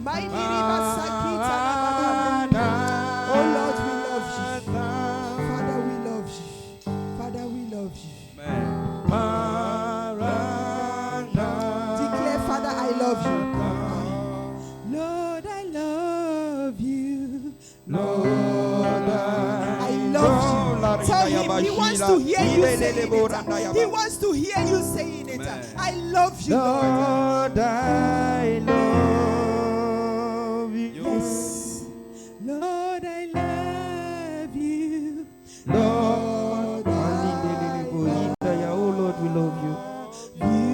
Oh Lord, we love you. Father, we love you. Father, we love you. Declare, Father, I love you. Lord, I love you. Lord, I love you. Tell him he wants to hear you saying it. He wants to hear you saying it. I love you, Lord. I love you. Yes. Lord, I love you. Lord, oh Lord, we love you.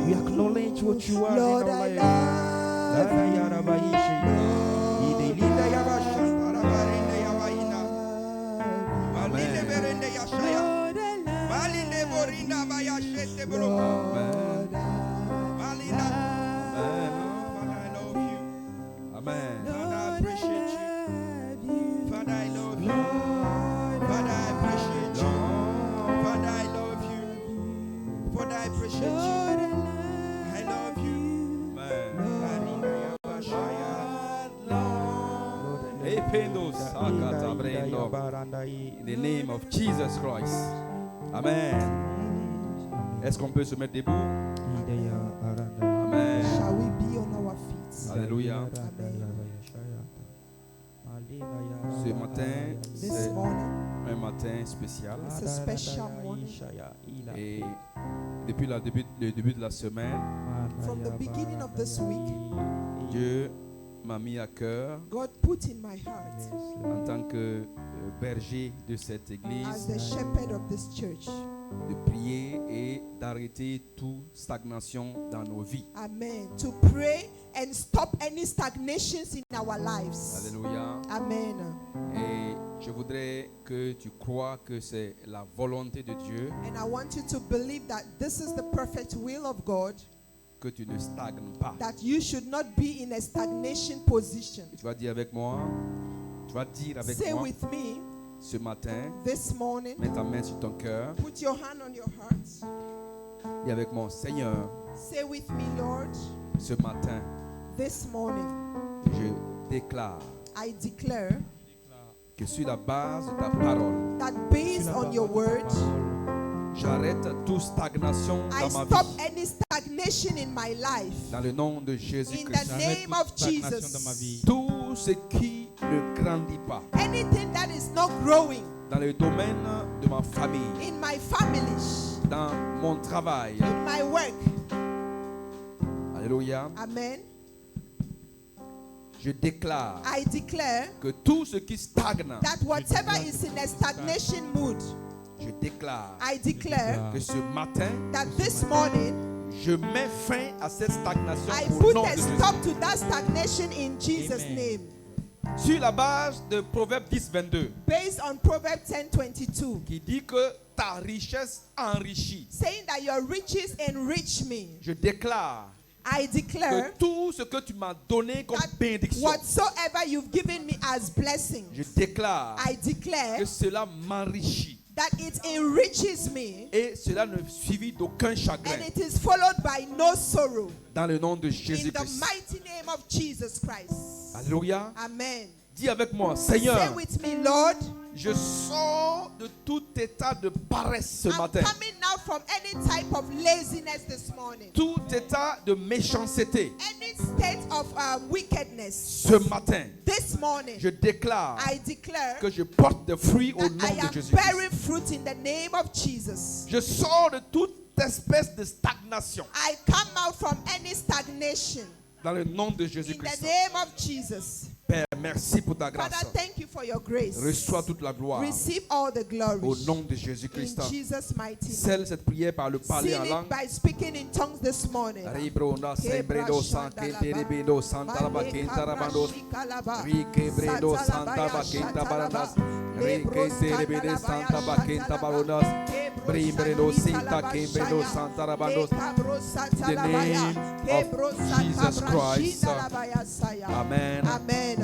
We acknowledge what you are Lord, in our I life. In the name of Jesus Christ. Amen. Est-ce qu'on peut se mettre debout? Amen. Shall we be on our feet? Alléluia. Ce matin, This c'est morning, un matin spécial. it's a special morning. Et depuis le début de la semaine, From the beginning of this week, Dieu m'a mis à cœur, God put in my heart, en tant que berger de cette as église, the shepherd of this church, de prier et d'arrêter toute stagnation dans nos vies. amen, to pray and stop any stagnations in our lives. Alléluia. Amen. Et je voudrais que tu crois que c'est la volonté de Dieu, And I want you to believe that this is the perfect will of God, que tu ne stagnes pas. that you should not be in a stagnation position. Tu vas dire avec moi, tu vas dire avec Say moi with me ce matin, this morning, mets ta main sur ton cœur, put your hand on your heart. dis avec moi, Seigneur, Say with me, Lord, ce matin, this morning, je déclare I declare que sur la base de ta parole, that based on your word, j'arrête toute stagnation I dans ma stop vie. any stagnation in my life. Dans le nom de In Jésus-Christ. the name of Jesus. Tout ce qui ne grandit pas Anything that is not growing dans le domaine de ma famille, in my family, dans mon travail. in my work, Alléluia. amen, Je déclare I declare que tout ce qui stagne, that whatever is in a stagnation mood, je déclare I declare que ce matin, that this morning je mets fin à cette stagnation I au put nom a de Jésus. stop to that stagnation in Jesus' name. Sur la base de Proverbe 10, 22, Based on Proverbs 10:22, qui dit que ta richesse enrichit. saying that your riches enrich me. Je déclare I declare que tout ce que tu m'as donné comme that bénédiction, whatsoever you've given me as blessing, je déclare I declare que cela m'enrichit. that it enriches me Et cela ne suivi d'aucun chagrin. and it is followed by no sorrow. Dans le nom de In the Jésus-Christ. mighty name of Jesus Christ. Alléluia. Amen. Dis avec moi, Say Seigneur, with me, Lord, je sors de tout état de paresse ce I'm matin. coming out from any type of laziness this morning. Tout état de méchanceté Any state of wickedness. ce matin. This morning, Je déclare I declare que je porte des fruits au that nom I de am Jésus. bearing fruit in the name of Jesus. Je sors de toute espèce de stagnation I come out from any stagnation dans le nom de in the Jésus-Christ. name of Jesus. Père, merci pour ta grâce. Father, thank you for your grace. Reçois toute la gloire Receive all the glory au nom de in Jésus-Christ. Jesus' mighty name. Scelle cette prière par le parler en Seal langue. it by speaking in tongues this morning. Ribronda sembredo sanketerebedo santaraba kentarabandos. Rikebredo santaba kentabarandas. Riketerebede santaba kentabarandas. Brimbredo sinta kembredo santarabandos. In the name of Jesus Christ. Amen. Amen.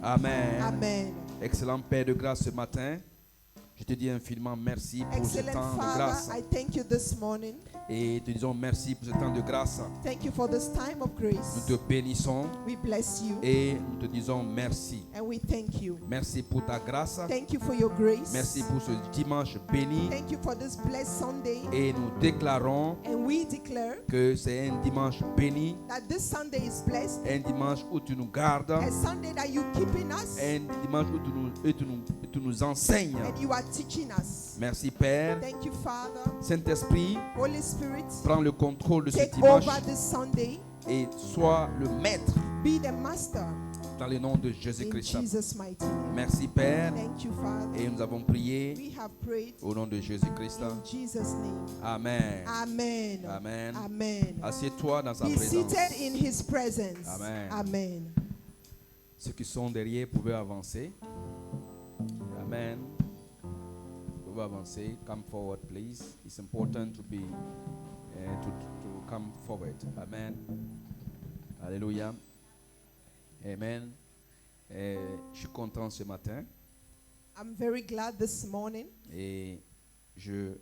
Amen. Amen. Excellent Père de grâce ce matin. Je te dis infiniment merci pour ce Excellent temps de Father, grâce. I thank you this morning. Et te disons merci pour ce temps de grâce. Thank you for this time of Nous grace. te bénissons We bless you et nous te disons merci. and we thank you. Merci pour ta grâce. Thank you for your grace. Merci pour ce dimanche béni. Thank you for this blessed Sunday. Et nous déclarons And we declare que c'est un dimanche béni, that this Sunday is blessed. un dimanche où tu nous gardes, A Sunday that you keeping us un dimanche où tu nous enseignes. and you are teaching us. Merci Père. Thank you, Father. Saint-Esprit, Holy Spirit, prends le contrôle de ce take dimanche over this Sunday. et sois le maître Be the master dans le nom de in Jésus-Christ. Jesus' mighty name. Merci Père. Thank you, Father. Et nous avons prié We have prayed au nom de Jésus-Christ. in Jesus' name. Amen. Amen. Amen. Amen. Assieds-toi dans sa Be présence. seated in His presence. Amen. Amen. Ceux qui sont derrière pouvaient avancer. Amen. Vous pouvez avancer. Come forward, please. It's important to be to come forward. Amen. Alléluia. Amen. Je suis content ce matin I'm very glad this morning, et je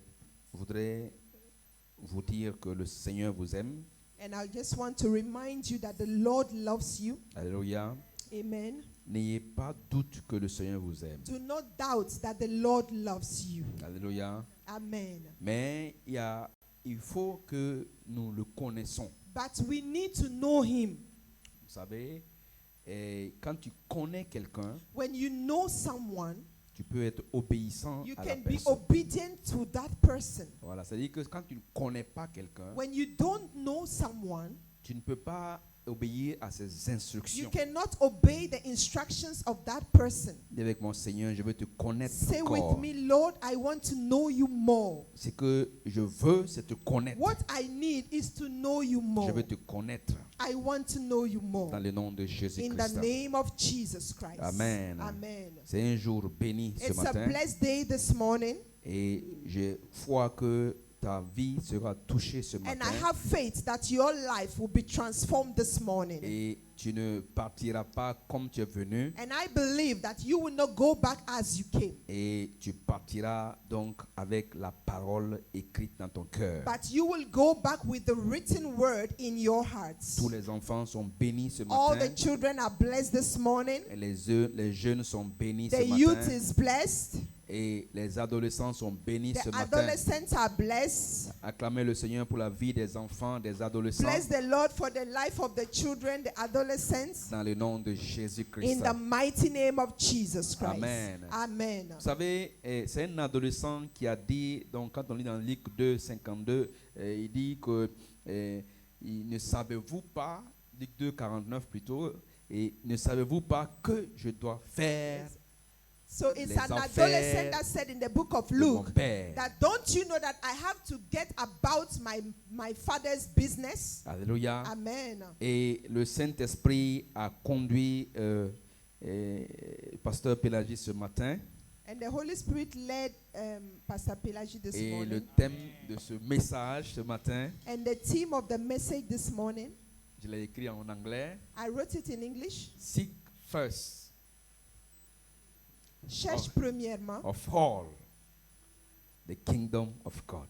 voudrais vous dire que le Seigneur vous aime. and I just want to remind you that the Lord loves you. Alléluia. Amen. N'ayez pas doute que le Seigneur vous aime. Do not doubt that the Lord loves you. Alléluia. Amen. Mais il faut que nous le connaissons. But we need to know Him. Vous savez, quand tu connais quelqu'un, When you know someone, tu peux être obéissant you à la can be personne. obedient to that person. Voilà, c'est-à-dire que quand tu ne connais pas quelqu'un, When you don't know someone, tu ne peux pas obéir à ses you instructions. cannot obey the instructions of that person. Dis avec mon Seigneur, je veux te connaître Say encore. with me, Lord, I want to know you more. Ce que je veux, c'est te connaître. What I need is to know you Je more. veux te connaître I want to know you more. dans le nom de In the Jésus-Christ. name of Jesus Christ. Amen. Amen. C'est un jour béni ce It's a matin blessed day this morning, et je crois que ta vie sera touchée ce and matin. I have faith that your life will be transformed this morning. Et tu ne partiras pas comme tu es venu. And I believe that you will not go back as you came, Et tu partiras donc avec la parole écrite dans ton cœur. but you will go back with the written word in your hearts. Tous les enfants sont bénis ce All matin. the children are blessed this morning. Et les jeunes sont bénis The ce youth matin. is blessed. Et les adolescents sont bénis ce The matin. adolescents are blessed. Acclamez le Seigneur pour la vie des enfants, des adolescents. Bless the Lord for the life of the children, the adolescents. Dans le nom de In Jésus-Christ. the mighty name of Jesus Christ. Amen. Amen. Vous savez, c'est un adolescent qui a dit, donc quand on lit dans Luc 2, 52, il dit que ne savez-vous pas, Luc 2, 49 plutôt, et ne savez-vous pas que je dois faire So it's les an affaires adolescent that said in the book of de mon Luke Père. that don't you know that I have to get about my father's business? Alléluia. Amen. Et le Saint-Esprit a conduit Pasteur Pélagis ce matin. And the Holy Spirit led Pastor Pelagie this Et le morning. thème de ce message ce matin, And the theme of the message this morning, je l'ai écrit en anglais. I wrote it in English. Seek first Cherche premièrement. of all the kingdom of God.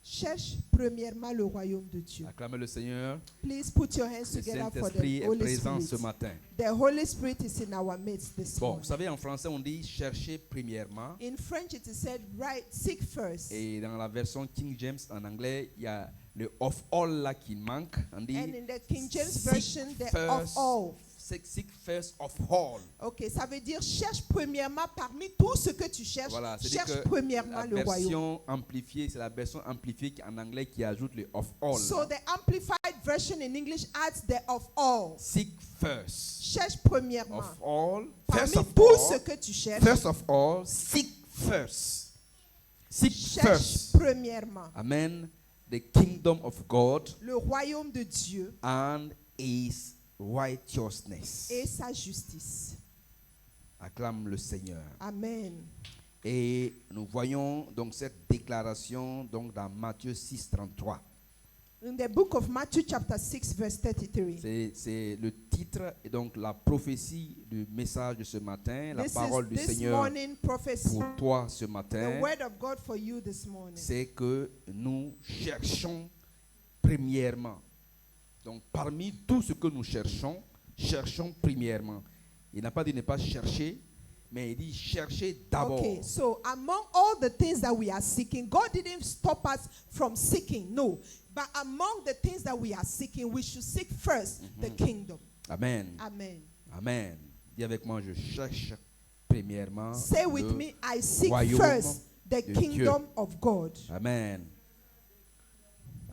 Cherche premièrement le royaume de Dieu. Acclamez le Seigneur. Please put your hands Le together for Saint-Esprit the est Holy présent ce Spirit. matin. The Holy Spirit is in our midst this Bon, vous morning. savez, en français, on dit chercher premièrement. In French, it is said, right, seek first. Et dans la version King James en anglais, il y a le of all là qui manque. On dit And in the King James seek Version, the of first, all. seek first of all. Ok, ça veut dire cherche premièrement parmi tout ce que tu cherches. Voilà, c'est-à-dire Cherche que premièrement la le royaume. version amplifiée, c'est la version amplifiée en anglais qui ajoute le of all. So the amplified version in English adds the of all. Seek first Cherche premièrement. of all. Parmi First of tout ce all, que tu cherches, first of all, seek first. Seek cherche first. premièrement Amen. The kingdom of God le royaume de Dieu and his righteousness. et sa justice. Acclame le Seigneur. Amen. Et nous voyons donc cette déclaration donc dans Matthieu 6, 33. In the book of Matthew chapter 6 verse 33. C'est le titre et donc la prophétie du message de ce matin, la parole du This Seigneur morning prophecy, pour toi ce the matin, word of God for you this morning. c'est que nous cherchons premièrement. Donc parmi tout ce que nous cherchons premièrement. Il n'a pas dit ne pas chercher, mais il dit chercher d'abord. Okay, so among all the things that we are seeking, God didn't stop us from seeking, no. But among the things that we are seeking, we should seek first the kingdom. Amen. Amen. Amen. Dis avec moi, je cherche premièrement Say with le me, I seek royaume first the de kingdom of God. Amen.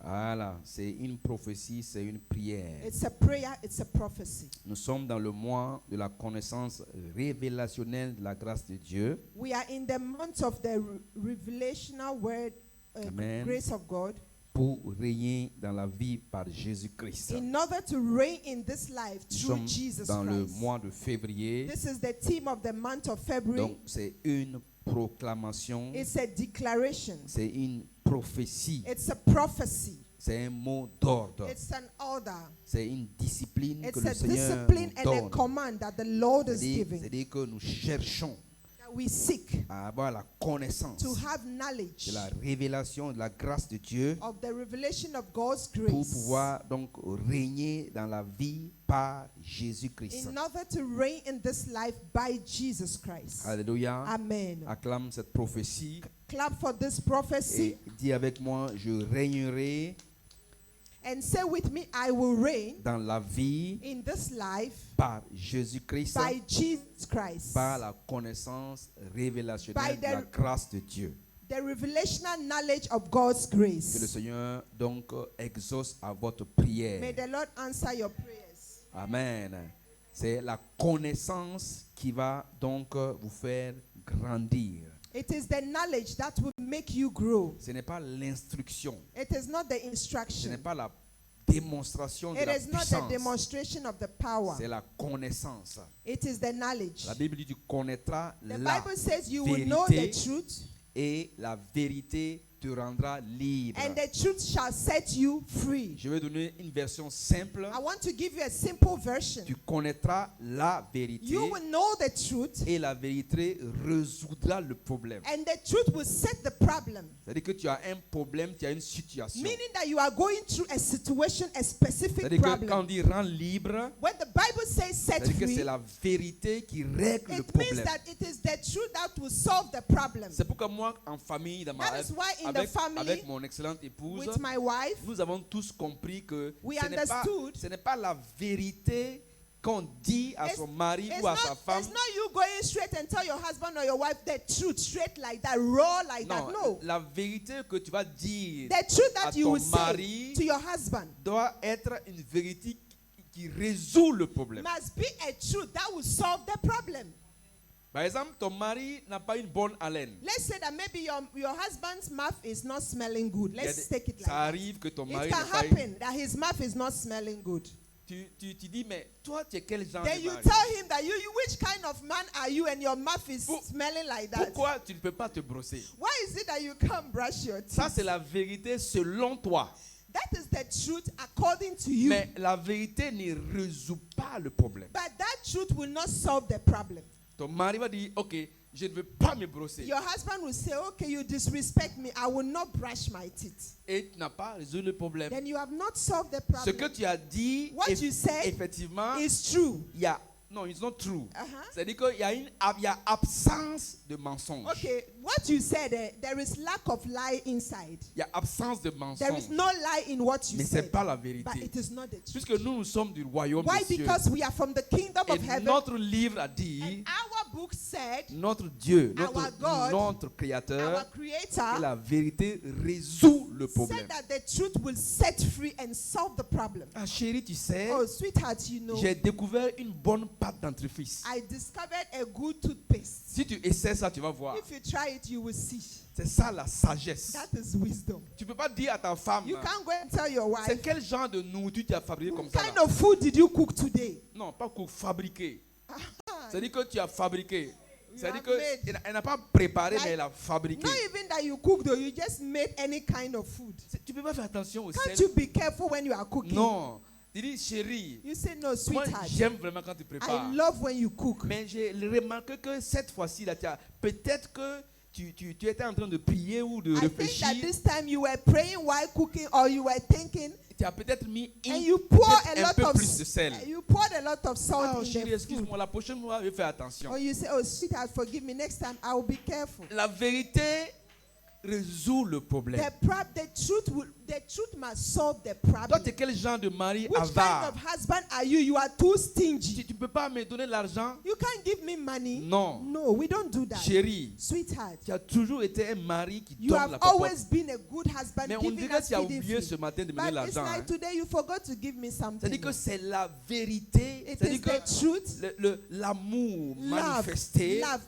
Voilà, c'est une prophétie, c'est une prière. It's a prayer, it's a prophecy. Nous sommes dans le mois de la connaissance révélationnelle de la grâce de Dieu. We are in the month of the revelational word, Amen. grace of God, Pour régner dans la vie par Jésus-Christ. in order to reign in this life Nous through sommes Jesus dans le Christ. mois de février. This is the theme of the month of February. Donc c'est une proclamation, It's a declaration. c'est une prophétie, It's a prophecy. c'est un mot d'ordre, It's an order. c'est une discipline que It's le a Seigneur discipline nous and a donne. command that the Lord is giving. C'est-à-dire que nous cherchons That we seek à avoir la connaissance to have knowledge de la révélation de la grâce de Dieu of the revelation of God's pour grace pouvoir donc régner dans la vie par Jésus-Christ. in order to reign in this life by Jesus Christ. Alléluia. Amen. Acclame cette prophétie Clap for this prophecy et dis avec moi, je régnerai and say with me, I will reign dans la vie in this life par Jésus-Christ, by Jesus Christ. par la connaissance révélationnelle By de la the- grâce de Dieu. The revelational knowledge of God's Que le grace. Seigneur donc exauce à votre May prière. the Lord answer your prayers. Amen. C'est la connaissance qui va donc vous faire grandir. It is the knowledge that will make you grow. Ce n'est pas l'instruction. It is not the Ce n'est instruction. pas la démonstration de It la is not the puissance. demonstration of the power. C'est la connaissance. It is the knowledge. La Bible dit tu connaîtras The la Bible says you will know the vérité truth, et la vérité te rendra libre. and the truth shall set you free. Je vais donner une version simple. I want to give you a simple version. Tu connaîtras la vérité You will know the truth, et la vérité résoudra le problème. and the truth will set the problem. C'est-à-dire que tu as un problème, tu as une situation. Meaning that you are going through a situation, a specific C'est-à-dire que quand problem. on dit rend libre, When the Bible says set c'est-à-dire que free, c'est la vérité qui règle le it means problème. that it is the truth that will solve the problem. C'est pourquoi moi, en famille, dans That is why in the avec family, mon excellente épouse, with my wife, nous avons tous compris que we ce n'est pas la vérité qu'on dit à son mari ou à sa femme. it's not you going straight and tell your husband or your wife the truth straight like that, raw like that. Non, No. la vérité que tu vas dire The truth à that you ton will say mari to your husband doit être une vérité qui résout le problème. must be a truth that will solve the problem. Par exemple, ton mari n'a pas une bonne haleine. Let's say that maybe your husband's mouth is not smelling good. Il y a Let's des- take it like ça that. arrive que ton It mari can n'a pas une- happen that his mouth is not smelling good. tu dis, mais toi, tu es quel genre Then de you mari? tell him that you which kind of man are you and your mouth is Pour- smelling like that. Pourquoi tu ne peux pas te brosser? Why is it that you can't brush your teeth? Ça, c'est la vérité selon toi. That is the truth according to you. Mais la vérité ne résout pas le problème. But that truth will not solve the problem. Ton mari va dire, ok, je ne veux pas me brosser. Your husband will say, okay, you disrespect me. I will not brush my teeth. Et tu n'as pas résolu le problème. Then you have not solved the Ce que problem. tu as dit, What you said effectivement, It's true. il y a... Non, it's not true. Uh-huh. C'est-à-dire qu'il y a absence de mensonge. Okay, what you said, there is lack of lie inside. Il y a absence de There is mensonge. no lie in what you Mais ce n'est said. pas la But vérité. it is not the truth. Puisque nous sommes du royaume Why? des cieux. Because we are from the kingdom Et of heaven. notre livre a dit, And our book said, notre Dieu, Our God, notre Créateur, our que Creator la vérité résout le problème. said that the truth will set free and solve the problem. Ah, chérie, tu sais, Oh, sweetheart, you know, j'ai découvert une bonne pâte dentifrice. I discovered a good toothpaste. Si tu essaies ça, tu vas voir. If you try it, you will see. C'est ça la sagesse. That is wisdom. Tu ne peux pas dire à ta femme, You can't go and tell your c'est wife, quel genre de nourriture tu as fabriqué comme what ça. kind là? of food did you cook today? Non, pas pour fabriquer. Ah, C'est-à-dire que tu as fabriqué. C'est-à-dire have made. qu'elle n'a pas préparé, Like, mais elle a fabriqué. Not even that you cook though, you just made any kind of food. Tu peux pas faire attention au Can't sel. you be careful when you are cooking? Non. Tu dis, chérie, You say no, moi sweetheart. j'aime vraiment quand tu prépares. I love when you cook. Mais j'ai remarqué que cette fois-ci, là, peut-être que tu étais en train de prier ou de I think réfléchir. that this time you were praying while cooking, or you were thinking, Tu as peut-être mis and you pour peut-être a un peu lot of plus de sel. you poured a lot of salt Oh in chérie, the food. excuse-moi, la prochaine fois, je vais faire attention. Or you say, oh sweetheart, forgive me. Next time I will be careful. La vérité résout le problème. The truth must solve the Toi, problem. tu es quel genre de mari Which kind avare? of husband are you? You are too stingy. Tu ne peux pas me donner l'argent? You can't give me money. Non. No, we don't do that. Chérie, Sweetheart, tu as toujours été un mari qui you donne have la popote. always been a good husband, Mais on giving dirait que us tu as feeding oublié food. ce matin de me donner But it's l'argent. like Hein. today you forgot to give me something. C'est-à-dire que c'est la vérité. It C'est-à-dire is que the truth, l'amour love, manifesté, love,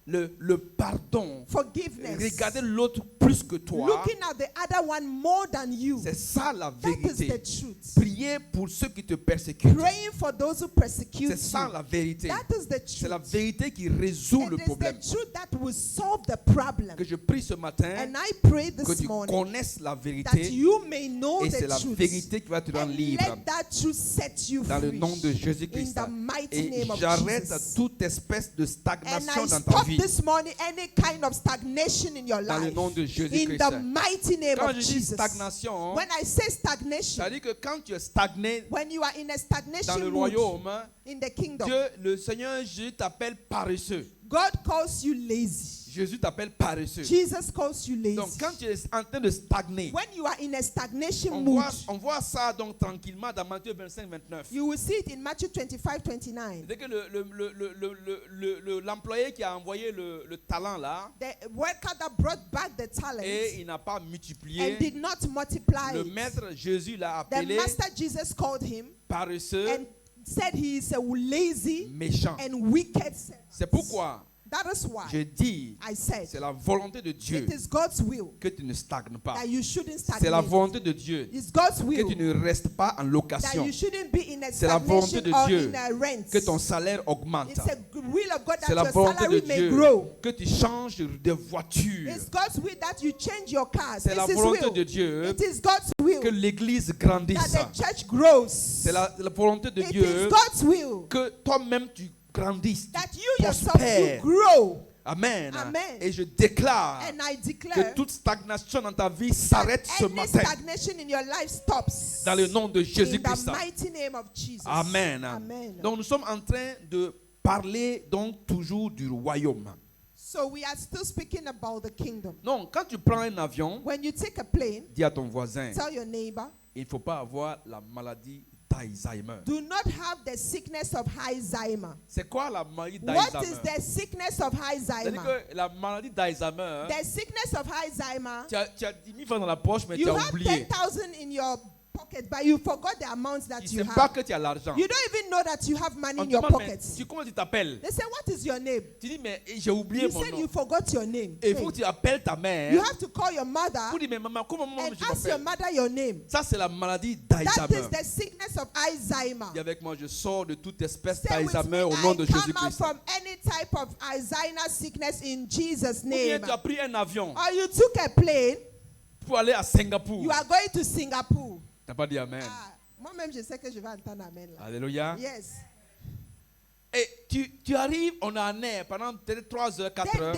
le pardon, forgiveness, regarder l'autre plus que toi, looking at the other one more than you. c'est ça la That is the vérité. truth. Prier pour ceux qui te persécutent, Praying for those who persecute c'est ça you. la vérité. That is the C'est la truth. vérité qui résout le It is problème. the truth that will solve the problem. Que je prie ce matin, And I pray que this tu morning connaisses la that vérité, you may know et the c'est la truth. vérité qui va te rendre And libre. let that truth set you Dans le free. nom de In Jésus-Christ. the mighty Et name of j'arrête Jesus. toute espèce de And stagnation I dans ta stop vie. this morning any kind of stagnation in your Dans le life. nom de In Jésus-Christ. the mighty name Quand of je dis Jesus. stagnation, When I say stagnation, ça veut dire que quand tu es stagné when you are in a dans stagnation le mood royaume, in the kingdom, Dieu, le Seigneur Jésus t'appelle paresseux. God calls you lazy. Jésus t'appelle paresseux. Jesus calls you lazy. Donc quand tu es en train de stagner, When you are in a stagnation on mood, voit ça donc tranquillement dans Matthieu 25-29. you will see it in Matthew 25:29. C'est que l'employé qui a envoyé le talent là, The worker that brought back the talent et il n'a pas multiplié, and did not multiply le it. maître Jésus l'a The appelé master Jesus called him paresseux, and said he is a lazy méchant. and wicked servant. C'est pourquoi That is why je dis, I said c'est la volonté de Dieu it is God's will que tu ne stagnes pas. that you shouldn't C'est la stagnate. volonté de Dieu It's God's que will tu ne restes pas en that location, you shouldn't be in a C'est la volonté stagnation de or Dieu in a rent. que ton salaire augmente. It's a will of God C'est that la your volonté de salary may Dieu grow. que tu changes de voiture. It's God's will that you change your cars. C'est la It's His volonté will. de Dieu It is God's will que l'église grandisse. that the church grows. C'est la volonté de It Dieu is God's will que toi-même tu grandisses, that tu you yourself you prospères. grow. Amen. Amen. Et je déclare And I que declare toute stagnation dans ta vie that s'arrête ce any matin stagnation in your life stops. dans le nom de In Jésus-Christ. the mighty name of Jesus. Amen. Amen. Donc nous sommes en train de parler donc toujours du royaume. So we are still speaking about the kingdom. Non, quand tu prends un avion, When you take a plane, dis à ton voisin, tell your neighbor, il ne faut pas avoir la maladie d'Alzheimer. do not have the sickness of Alzheimer. C'est quoi la maladie What is d'Alzheimer? the sickness of C'est-à-dire Alzheimer? que la maladie d'Alzheimer, The sickness of Alzheimer, tu as 10 000 francs dans la poche, mais tu you as have oublié. 10,000 in your pocket, but you forgot the amount that Tu you ne sais pas have. que tu as l'argent. You don't even know that you have money On in te your demande, mais pockets. comment tu t'appelles? They say, what is your name? Tu dis, mais j'ai oublié You mon said nom. you forgot your name. Et il faut Hey, que tu appelles ta mère you have to call your mother pour dire, mais maman, comment moi and je ask your m'appelle? mother your name. Ça, c'est la maladie That d'Alzheimer. is the sickness of Alzheimer. Dis avec moi, je sors de toute espèce Say with me, d'Alzheimer au nom de I come out Jésus-Christ. from any type of Alzheimer sickness in Jesus' Ou bien name. tu as pris un avion Or you took a plane, pour aller à Singapour. you are going to Singapore. Tu n'as pas dit Amen. Ah, moi-même, je sais que je vais entendre Amen là. Alléluia. Yes. Et tu arrives, on est en air pendant peut-être 3 heures, 4 Then heures.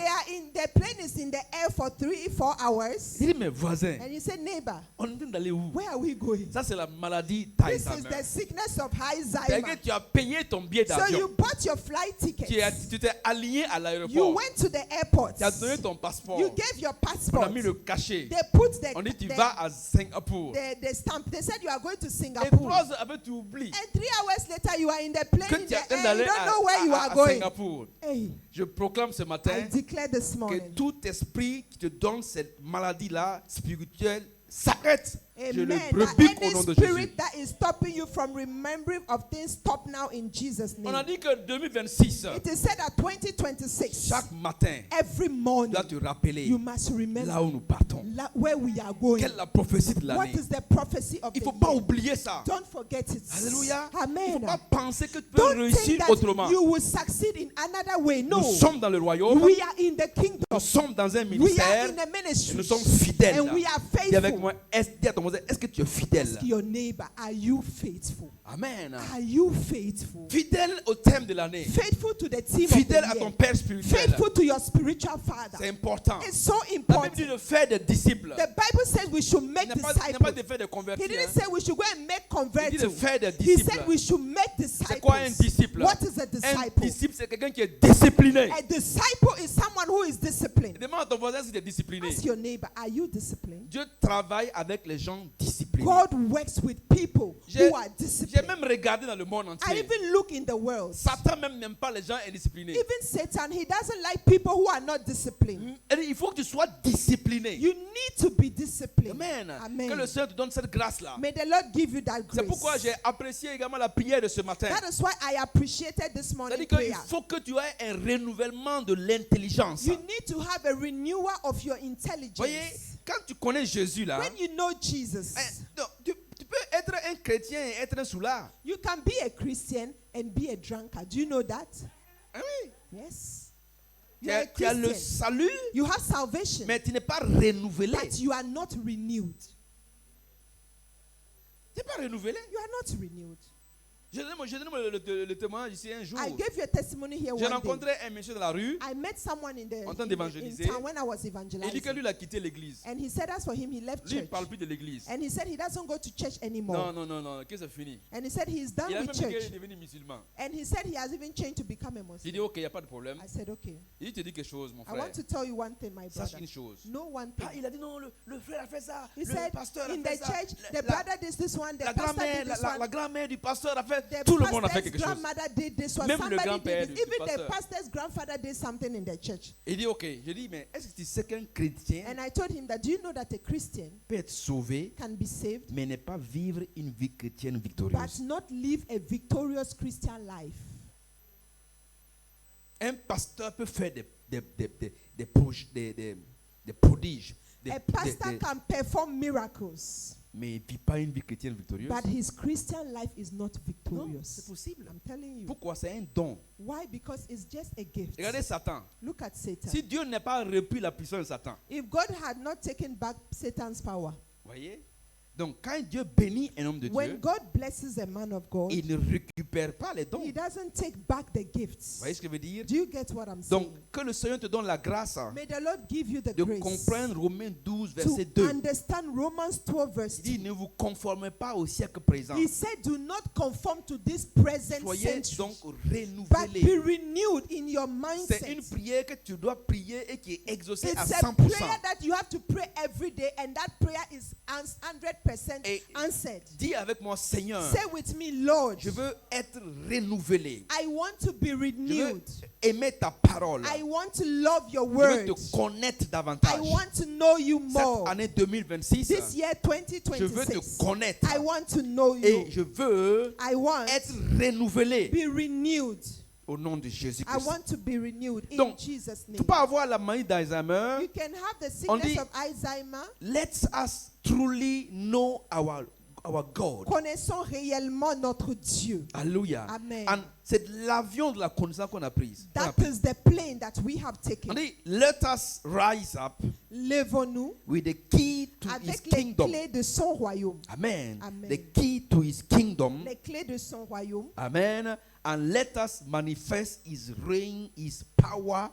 the plane is in the air for 3-4 hours. Tu dis, mais voisin, And you say, neighbor, on est en train d'aller où? where are we going? Ça, c'est la maladie This is d'Alzheimer. the sickness of C'est-à-dire Alzheimer. que tu as payé ton billet So d'avion. you bought your flight ticket. Tu t'es aligné à You l'aéroport. went to the airport. Tu as donné ton passeport. You gave your On a passport. mis le cachet. They put On dit, tu vas à Singapour. the stamp. They said you are going to Et Singapore. 3 heures après, tu oublies And 3 hours later, you are in the plane que in tu es en the train air. You d'aller don't know where you are à going. Singapour. Hey, Je proclame ce I matin declare this que morning tout esprit qui te donne cette maladie-là spirituelle s'arrête Je le Amen. rebuke That au nom any de spirit Jésus. that is stopping you from remembering of things, stop now in Jesus' On a name. dit que 2026, It is said that 2026, chaque matin, every tu morning, dois te rappeler you must remember là où nous partons. where we are going. Quelle est la prophétie de What l'année? is the prophecy of Il ne the faut pas year? oublier ça. Don't forget it. Alléluia. Il ne faut Amen. pas penser que tu peux Don't réussir think that autrement. you will succeed in another way. No. Nous sommes dans le royaume. We are in the kingdom. Nous sommes dans un We are ministère. in the Et ministry. nous sommes fidèles. And we are Dis avec faithful. moi, dis à ton voisin, est-ce que tu es fidèle? Ask your neighbor, are you faithful? Amen. Are you faithful? Fidèle au thème de l'année. Faithful to the team Fidèle of à the ton year. père spirituel. Faithful to your spiritual father. C'est important. It's so La Bible important. dit de faire des disciples. The Bible says we should Il make n'a pas disciples. de faire des He convertis. didn't hein. say we should go and make Il dit de converts. faire des He disciples. said we should make C'est quoi un disciples. disciple? What is a Un disciple? disciple, c'est quelqu'un qui est discipliné. A disciple is someone who is disciplined. Demande à ton voisin si tu es discipliné. Ask your neighbor, are you disciplined? Dieu travaille avec les gens disciplinés. God works with people J'ai who are j'ai disciplined. même regardé dans le monde I entier. even look in the world. Satan même n'aime pas les gens indisciplinés. Even Satan, he doesn't like people who are not disciplined. Il faut que tu sois discipliné. You need to be disciplined. Amen. Amen. Que le Seigneur te donne cette grâce-là. May the Lord give you that C'est grace. pourquoi j'ai apprécié également la prière de ce matin. That is why I appreciated this morning C'est-à-dire qu'il prayer. faut que tu aies un renouvellement de l'intelligence. You need to have a renewal of your intelligence. Voyez, quand tu connais Jésus là, When you know Jesus, non, tu peux être un chrétien et être un soulard. you can be a Christian and be a drunkard. Do you know that? Ah oui. Yes. Tu You are a as, tu as le Christian. salut, You have salvation, mais tu n'es pas renouvelé. but you are not renewed. Tu n'es pas renouvelé. You are not renewed. Je donne le témoignage ici un jour. I gave you a testimony here J'ai one day. rencontré un monsieur dans la rue. I met someone in En train in d'évangéliser. town when I was Et il dit que evangelizing. lui, il a quitté l'église. And he said as for him, he left Lui, il ne church. parle plus de l'église. And he said he doesn't go to church anymore. Non, que c'est fini. And he said he's done Il a même with dit qu'il church. est devenu musulman. And he said he has even changed to become a Il Muslim. dit, ok, il n'y a pas de problème. I said, okay. Il te dit quelque chose, mon I frère. want to tell you one thing, my Sache brother. une chose. Know one Ah, thing. il a dit non, le frère a fait ça. He Le said pasteur a in fait the ça. church, La- the brother did this one, the la pastor grand-mère, did this la one. grand-mère du pasteur a fait. The Tout le monde a fait pastor's quelque chose. grandmother did this one. Même le Somebody grand-père did du it. Even pasteur. the pastor's grandfather did something in the church. Il dit, ok. Je dis, mais est-ce que tu sais qu'un chrétien And I told him that, do you know that a Christian peut être sauvé, can be saved, mais ne pas vivre une vie chrétienne but victorieuse? not live a victorious Christian life? Un pasteur peut faire des prodiges, A pastor can perform miracles, mais il ne vit pas une vie chrétienne victorieuse. but his Christian life is not Non, victorious. c'est possible. I'm telling you. Pourquoi? C'est un don. Why? Because it's just a gift. Regardez Satan. Look at Satan. Si Dieu n'a pas repris la puissance de Satan, If God had not taken back Satan's power, voyez? Donc, quand Dieu bénit un homme de when Dieu, God blesses a man of God, il ne récupère pas les dons. he Vous doesn't take back the gifts. voyez ce que je veux dire? Do you get what I'm Donc, saying? que le Seigneur te donne la grâce May the Lord give you the de grace comprendre Romains 12, to verset 2. understand Romans 12 verse Il dit, 2. ne vous conformez pas au siècle présent. He said, do not conform to this present Soyez century, donc but be renouvelés. renewed in your C'est une mindset. prière que tu dois prier et qui est exaucée à It's a 100%. prayer that you have to pray every day, and that prayer is 100% Et answered. dis avec moi, Seigneur, Say with me, Lord, je veux être renouvelé. I want to be Je veux renewed. aimer ta parole. I want to love your Je veux word. te connaître I davantage. want to know you more. Cette année 2026, This year, je veux te 2026, connaître. I want to know Et you. je veux I want être renouvelé be renewed. au nom de I Jésus-Christ. want to be renewed in Donc, Jesus' Tu name. peux avoir la maladie d'Alzheimer. You can have the On sickness dit- of Alzheimer. Let us truly know our God. Connaissons réellement notre Dieu. Alléluia. Amen. And c'est l'avion de la connaissance qu'on a prise. That is the plane that we have On taken. dit, let us rise up Lèvons-nous with the key to his avec les kingdom. clés de son royaume. Amen. Amen. The key to his kingdom. Les clés de son royaume. Amen. And let us manifest his reign, his power,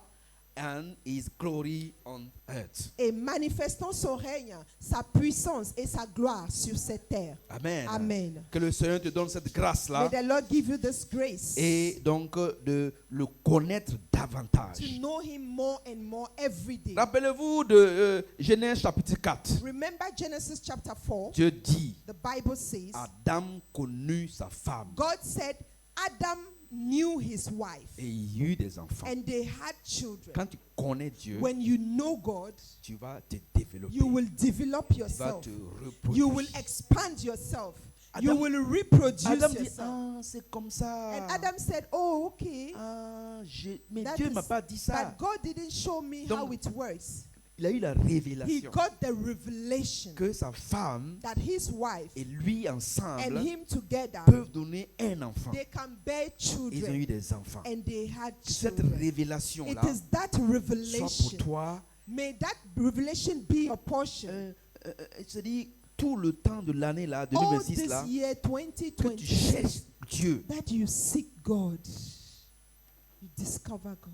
and his glory on earth. Et manifestons son règne, sa puissance et sa gloire sur cette terre. Amen. Amen. Que le Seigneur te donne cette May grâce-là the Lord give you this grace et donc de le connaître davantage. to know him more and more every day. Rappelez-vous de Genèse chapitre 4. Remember Genesis chapter 4, Dieu dit, the Bible says, Adam connut sa femme. God said, Adam knew his wife et il y a eu des enfants. and they had children. Quand tu connais Dieu, When you know God, tu vas te développer. you will develop Tu vas yourself. te You will reproduire. expand yourself. Adam- You will reproduce Adam dit, yourself. ah, c'est comme ça. And Adam said, oh, okay. Ah, mais That Dieu ne is- m'a pas dit ça. But God didn't show me Donc, how it works. Il a eu la He révélation got the revelation que sa femme that his wife et lui and ensemble him together, peuvent donner un enfant. they can bear Ils ont children. eu des enfants. And they had Cette children. révélation-là It is that soit pour revelation. toi. May that revelation be a portion. C'est-à-dire tout le temps de l'année là, All 2026 this là, year que tu 2026, cherches Dieu. that you seek God, you discover God.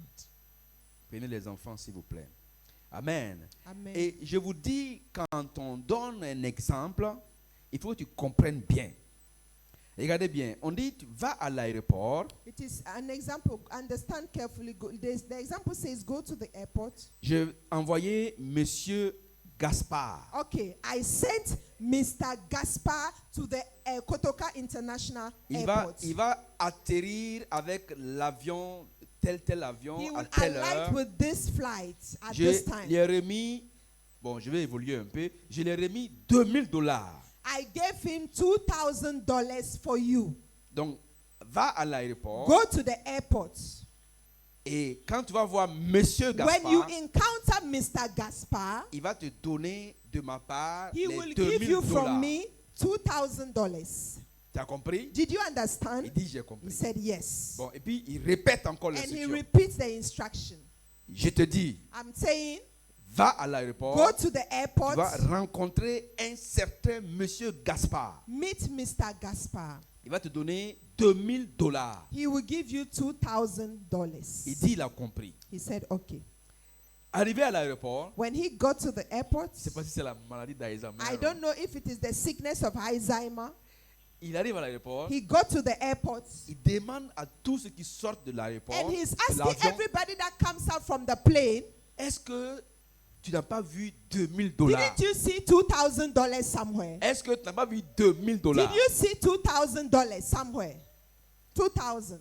Prenez les enfants s'il vous plaît. Amen. Amen. Et je vous dis, quand on donne un exemple, il faut que tu comprennes bien. Regardez bien, on dit tu vas à l'aéroport. It is an example. Understand carefully. The example says go to the airport. J'ai envoyé Monsieur Gaspard. Okay, I sent Mr. Gaspar to the Kotoka International Airport. Il va atterrir avec l'avion, tel avion He à will telle alight heure. with this flight at Je this time. lui ai remis, bon, je vais évoluer un peu, je lui ai remis $2,000. I gave him $2,000 for you. Donc, va à l'aéroport Go to the airport. et quand tu vas voir Monsieur Gaspard, When you encounter Mr. Gaspar, il va te donner de ma part he les will give you from $2,000. me $2,000. Tu as compris? Did you understand? Il dit j'ai He compris. said yes. Bon, et puis il répète encore And he l'instruction. repeats the instruction. Je te dis, I'm saying, va à l'aéroport, go to the tu airport, vas rencontrer un certain Monsieur Gaspard. meet Mr. Gaspar. Il va te donner $2,000. He will give you Il $2,000. dit il a compris. He said, okay. Arrivé à l'aéroport, When he got to the airport, je ne sais pas si c'est la maladie d'Alzheimer. I don't know if it is the sickness of Alzheimer. Il arrive à l'aéroport, He got to the airport, il demande à tous ceux qui sortent de l'aéroport, and he's de asking l'avion, everybody that comes out from the plane, est-ce que tu n'as pas vu $2,000? didn't you see $2,000 somewhere? Est-ce que tu n'as pas vu $2,000? Did you see $2,000 somewhere? 2,000.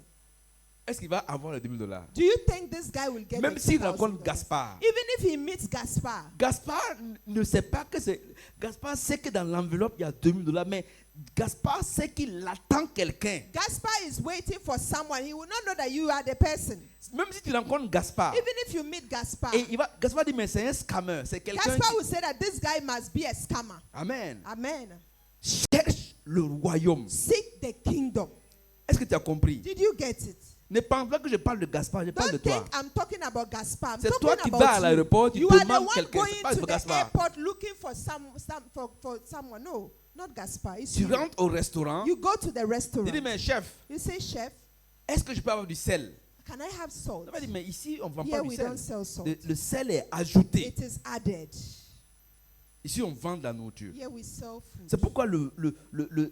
Est-ce qu'il va avoir les $2,000? Do you think this guy will get Même the s'il $2,000? rencontre Gaspard, Even if he meets Gaspar, Gaspard ne sait pas que c'est. Gaspard sait que dans l'enveloppe il y a $2,000, mais Gaspard sait qu'il attend quelqu'un. Gaspar is waiting for someone. He will not know that you are the person. Même si tu rencontres Gaspard, Even if you meet Gaspar, et Gaspard dit mais c'est un scammer, c'est quelqu'un Gaspar qui. will say that this guy must be a scammer. Amen. Amen. Cherche le royaume. Seek the kingdom. Est-ce que tu as compris? Did you get it? Ne pense pas que je parle de Gaspard, je parle de Don't toi. think I'm talking about Gaspar. I'm C'est talking toi qui about vas à you. l'aéroport, tu You are the demandes one quelqu'un, c'est going pas to pour the Gaspard. airport looking for for someone. No, not Gaspar. It's Tu you. rentres au restaurant, You go to the tu restaurant. dis mais chef, You say, chef, est-ce que je peux avoir du sel? can I have salt? Il va dire mais ici on ne vend Here pas du we sel. don't sell salt. Le sel est ajouté. It is added. Ici on vend de la nourriture. Here we sell food. C'est pourquoi le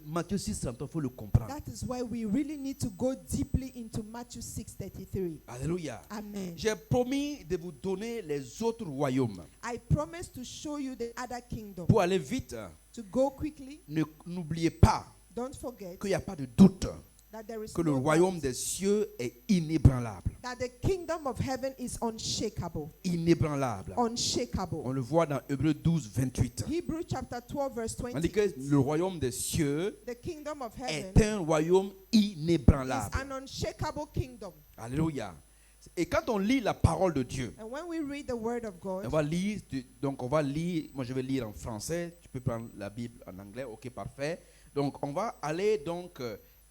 Matthieu 6, il faut le comprendre. That is why we really need to go deeply into Matthew 6:33. Alléluia. Amen. J'ai promis de vous donner les autres royaumes. I promise to show you the other kingdom. Pour aller vite, To go quickly, n'oubliez pas don't forget qu'il n'y a pas de doute that there is que le no royaume doubt des cieux est inébranlable. that the kingdom of heaven is unshakable. Inébranlable. On Unshakable. le voit dans Hébreux 12, 28. Hebrews chapter 12 verse On dit que 20. le royaume des cieux The kingdom of heaven est un royaume is inébranlable. an unshakable kingdom. Alléluia. Et quand on lit la parole de Dieu, And when we read the word of God, on va lire, moi je vais lire en français, tu peux prendre la Bible en anglais, ok, parfait. Donc on va aller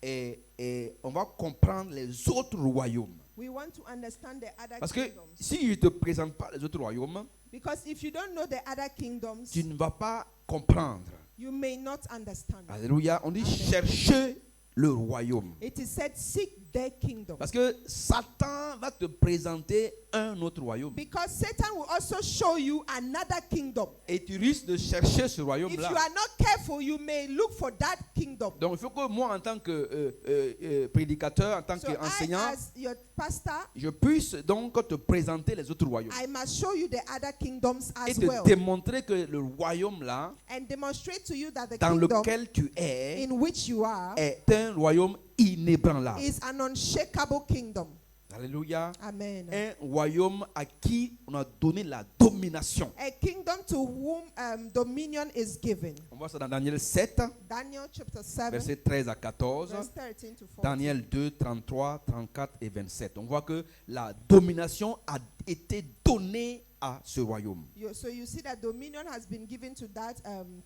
et on va comprendre les autres royaumes. we want to understand the other Parce que kingdoms. si je ne te présente pas les autres royaumes, Because if you don't know the other kingdoms, tu ne vas pas comprendre. you may not understand. Alléluia. On dit Amen. chercher le royaume. It is said, seek their kingdom. Parce que Satan va te présenter un autre royaume. Because Satan will also show you another kingdom. Et tu risques de chercher ce If royaume-là. you are not careful, you may look for that kingdom. Donc il faut que moi, en tant que prédicateur, en tant So I, qu'enseignant, as your pastor, je puisse donc te présenter les autres royaumes. I must show you the other kingdoms Et as te well. démontrer que le royaume-là, And demonstrate to you that the dans kingdom lequel tu es, in which you are est un royaume inébranlable. is an unshakable kingdom. Alléluia. Amen. Un royaume à qui on a donné la domination. A kingdom to whom dominion is given. On voit ça dans Daniel 7, Daniel chapter 7, versets 13 à 14. verse 13 to 14. Daniel 2, 33, 34 et 27. On voit que la domination a été donnée à ce royaume. So you see that dominion has been given to that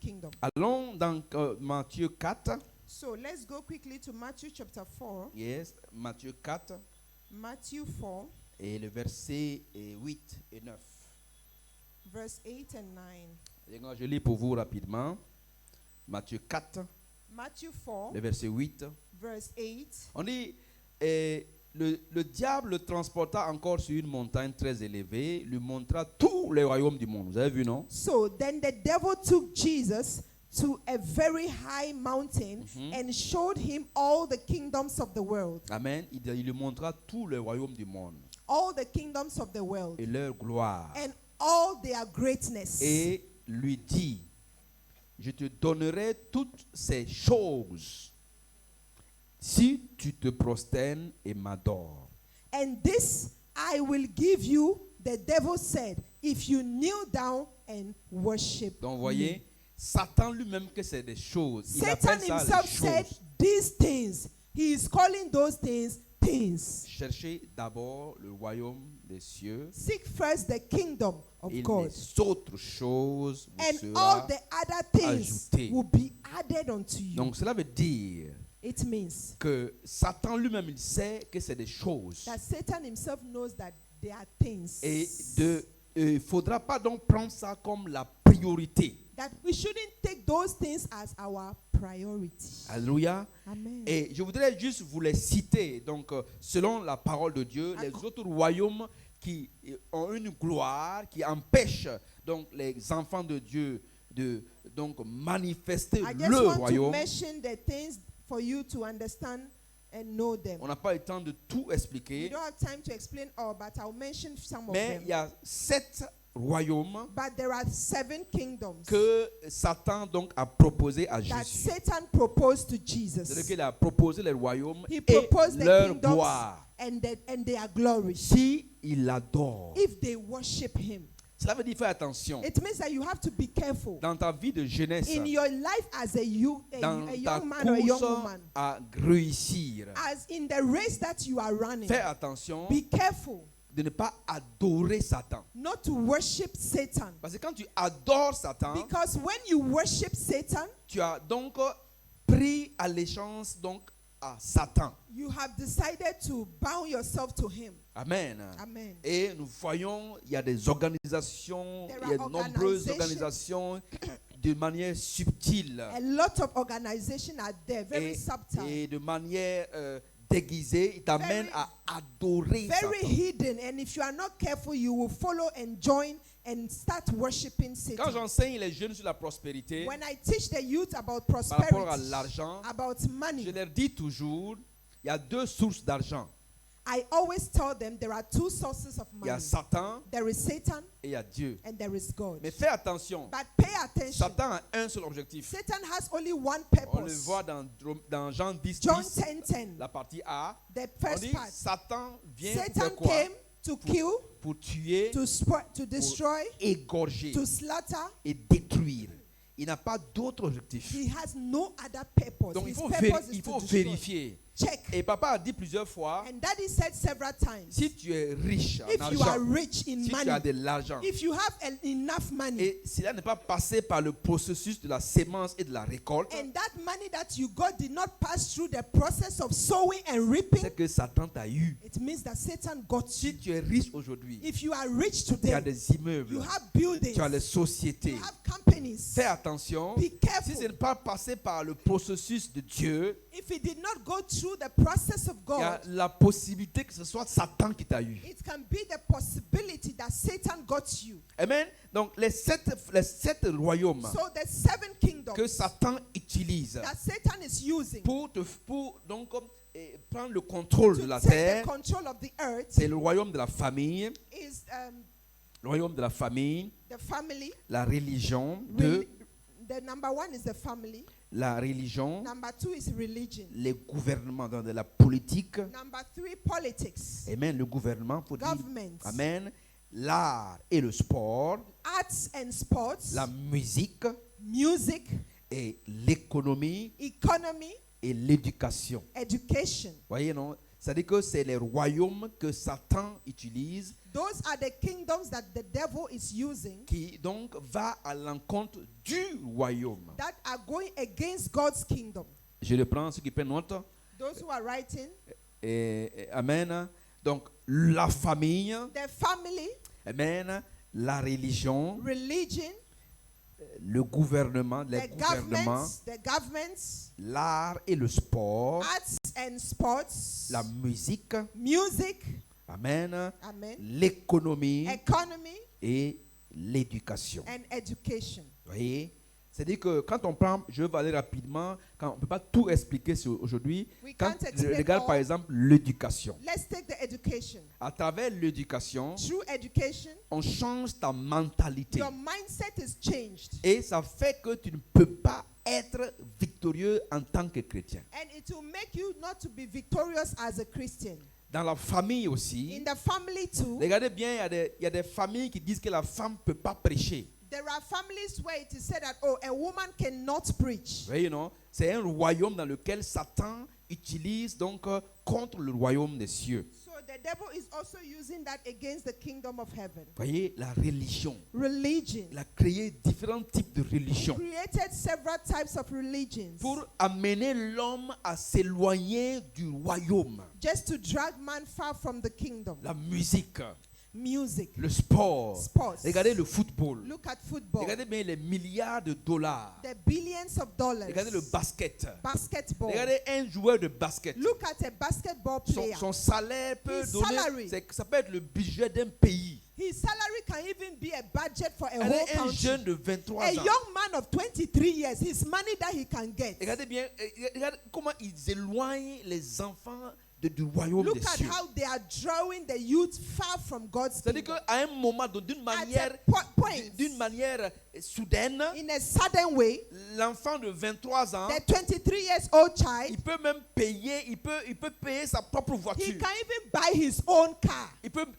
kingdom. Allons dans Matthieu 4. So let's go quickly to Matthew chapter 4. Yes, Matthieu 4 Matthew 4, et le verset 8 et 9. verse 8 and 9. Je lis pour vous rapidement. Matthieu 4, Matthew 4, le verset 8. verse 8. On dit, le diable le transporta encore sur une montagne très élevée, lui montra tous les royaumes du monde. Vous avez vu, non? So then the devil took Jesus to a very high mountain and showed him all the kingdoms of the world. Amen. Il lui montra tous les royaumes du monde All the kingdoms of the world et leur gloire. and all their greatness. Et lui dit, je te donnerai toutes ces choses si tu te prosternes et m'adores. And this I will give you, the devil said, if you kneel down and worship Donc, vous me. voyez, Satan lui-même que c'est des choses. Il Satan appelle ça himself les said choses. these things. He is calling those things things. Cherchez d'abord le royaume des cieux Seek first the kingdom of et God, les autres choses vous and sera all the other things ajouté. will be added unto you. Donc cela veut dire It means que Satan lui-même il sait que c'est des choses. that Satan himself knows that they are things. Et il ne faudra pas donc prendre ça comme la priorité. That we shouldn't take those things as our priority. Alléluia. Amen. Et je voudrais juste vous les citer. Donc, selon la parole de Dieu, les autres royaumes qui ont une gloire, qui empêchent donc les enfants de Dieu de donc manifester I just le want to royaume. mention the things for you to understand and know them. On n'a pas le temps de tout We expliquer, don't have time to explain all, but I'll mention some of mais them. il y a 7 royaumes But there are 7 kingdoms que Satan donc a proposé à that Jésus. Satan proposed to C'est-à-dire Jesus. qu'il a proposé les royaumes He et proposed the leur kingdoms gloire. and their glory. Si il l'adore. If they worship him, Cela veut dire faire attention. it means that you have to be careful Dans ta vie de jeunesse, in your life as a dans ta young man or a young course woman, à réussir, as in the race that you are running. fais attention Be careful de ne pas adorer Satan. not to worship Satan, Parce que quand tu adores Satan, because when you worship Satan, tu as donc pris allégeance donc à Satan. you have decided to bow yourself to him. Amen. Amen. Et nous voyons, il y a des organisations, There il y a are de nombreuses organizations organisations de manière subtile A lot of organizations are there, very et subtle, de manière déguisée, ils t'amènent Very- à adorer very Satan. hidden. And if you are not careful, you will follow and join and start worshiping Quand Satan. j'enseigne les jeunes sur la prospérité, When I teach the youth about par rapport à prosperity, l'argent, about je money, leur dis toujours, il y a 2 sources d'argent. I always tell them there are 2 sources of Il y a money. Satan There is Satan et il y a Dieu. and there is God. Mais fais attention, But pay attention. Satan a un seul objectif. Satan has only one On le purpose. voit dans Jean 10, John 10, 10:10. la partie A. The On first dit, part. Satan vient pour Satan faire quoi? came to kill, Pour tuer, to destroy, égorger to slaughter. et détruire. Il n'a pas d'autre objectif. He has no other purpose. Donc il His faut, purpose il is to faut destroy. vérifier. Check. Et papa a dit plusieurs fois, And Daddy said several times, si tu es riche en if you are argent, rich in si tu as money, de l'argent, if you have enough money, et cela n'est pas passé par le processus de la sémence et de la récolte, and that money that you got did not pass through the process of sowing and reaping, c'est que Satan t'a eu. it means that Satan got you. Si tu es riche aujourd'hui, If you are rich tu as today, des immeubles, you have buildings, tu as les you sociétés. have companies. Fais attention. Be Si careful. ce n'est pas passé par le processus de Dieu, If it did not go through the process of il y a God, la possibilité que ce soit Satan qui t'a eu. it can be the possibility that Satan got you. Amen. Donc les sept royaumes So the 7 kingdoms que Satan utilise that Satan is using pour donc prendre le contrôle to de la take terre, the control of the earth c'est le royaume de la famille, is le royaume de la famille, the family. la religion, The number 1 is the family. la religion, Number 2 is religion. les gouvernements dans de la politique. Number 3, politics. Amen. Le gouvernement, faut dire. Government. Amen. L'art et le sport, Arts and sports. la musique Music. et l'économie Economy. et l'éducation. Education. Voyez, non? C'est-à-dire que c'est les royaumes que Satan utilise Those are the kingdoms that the devil is using qui donc va à l'encontre du royaume. that are going against God's kingdom. Je le prends, ceux qui prennent note. Those who are writing, Amen. Donc, la famille, the family, amen. La religion, religion, le gouvernement, les gouvernements, the governments, l'art et le sport, arts and sports, la musique, music, amen. amen, L'économie economy, et l'éducation. and education. Vous voyez? C'est-à-dire que quand on prend, je vais aller rapidement, quand on ne peut pas tout expliquer aujourd'hui, We quand can't je explain regarde par all. exemple l'éducation. Let's take the education. À travers l'éducation, Through education, on change ta mentalité. your mindset is changed. Et ça fait que tu ne peux pas être victorieux en tant que chrétien. And it will make you not to be victorious as a Christian. Dans la famille aussi, In the family too, regardez bien, il y a des familles qui disent que la femme ne peut pas prêcher. there are families where it is said that, oh, a woman cannot preach. Vous voyez, non? C'est un royaume dans lequel Satan utilise donc contre le royaume des cieux. So the devil is also using that against the kingdom of heaven. Vous voyez, la religion. Religion. Il a créé différents types de religions Created several types of religions pour amener l'homme à s'éloigner du royaume. just to drag man far from the kingdom. La musique, Music, le sport. sports. Regardez le football. Look at football. Regardez bien les milliards de dollars. The billions of dollars. Regardez le basket. Basketball. Regardez un joueur de basket. Look at a basketball player. Son salaire peut His donner, salary. ça peut être le budget d'un pays. His salary can even be a budget for a Regardez whole un country. jeune de 23 A ans. young man of 23 years, his money that he can get. Regardez bien, regardez comment ils éloignent les enfants du royaume Look des at cieux. how they are drawing the youth far from God's C'est-à-dire kingdom. qu'à un moment, d'une manière soudaine, In a sudden way, l'enfant de 23 ans, the 23 years old child, il peut même payer, il peut payer sa propre he voiture. can even buy his own car.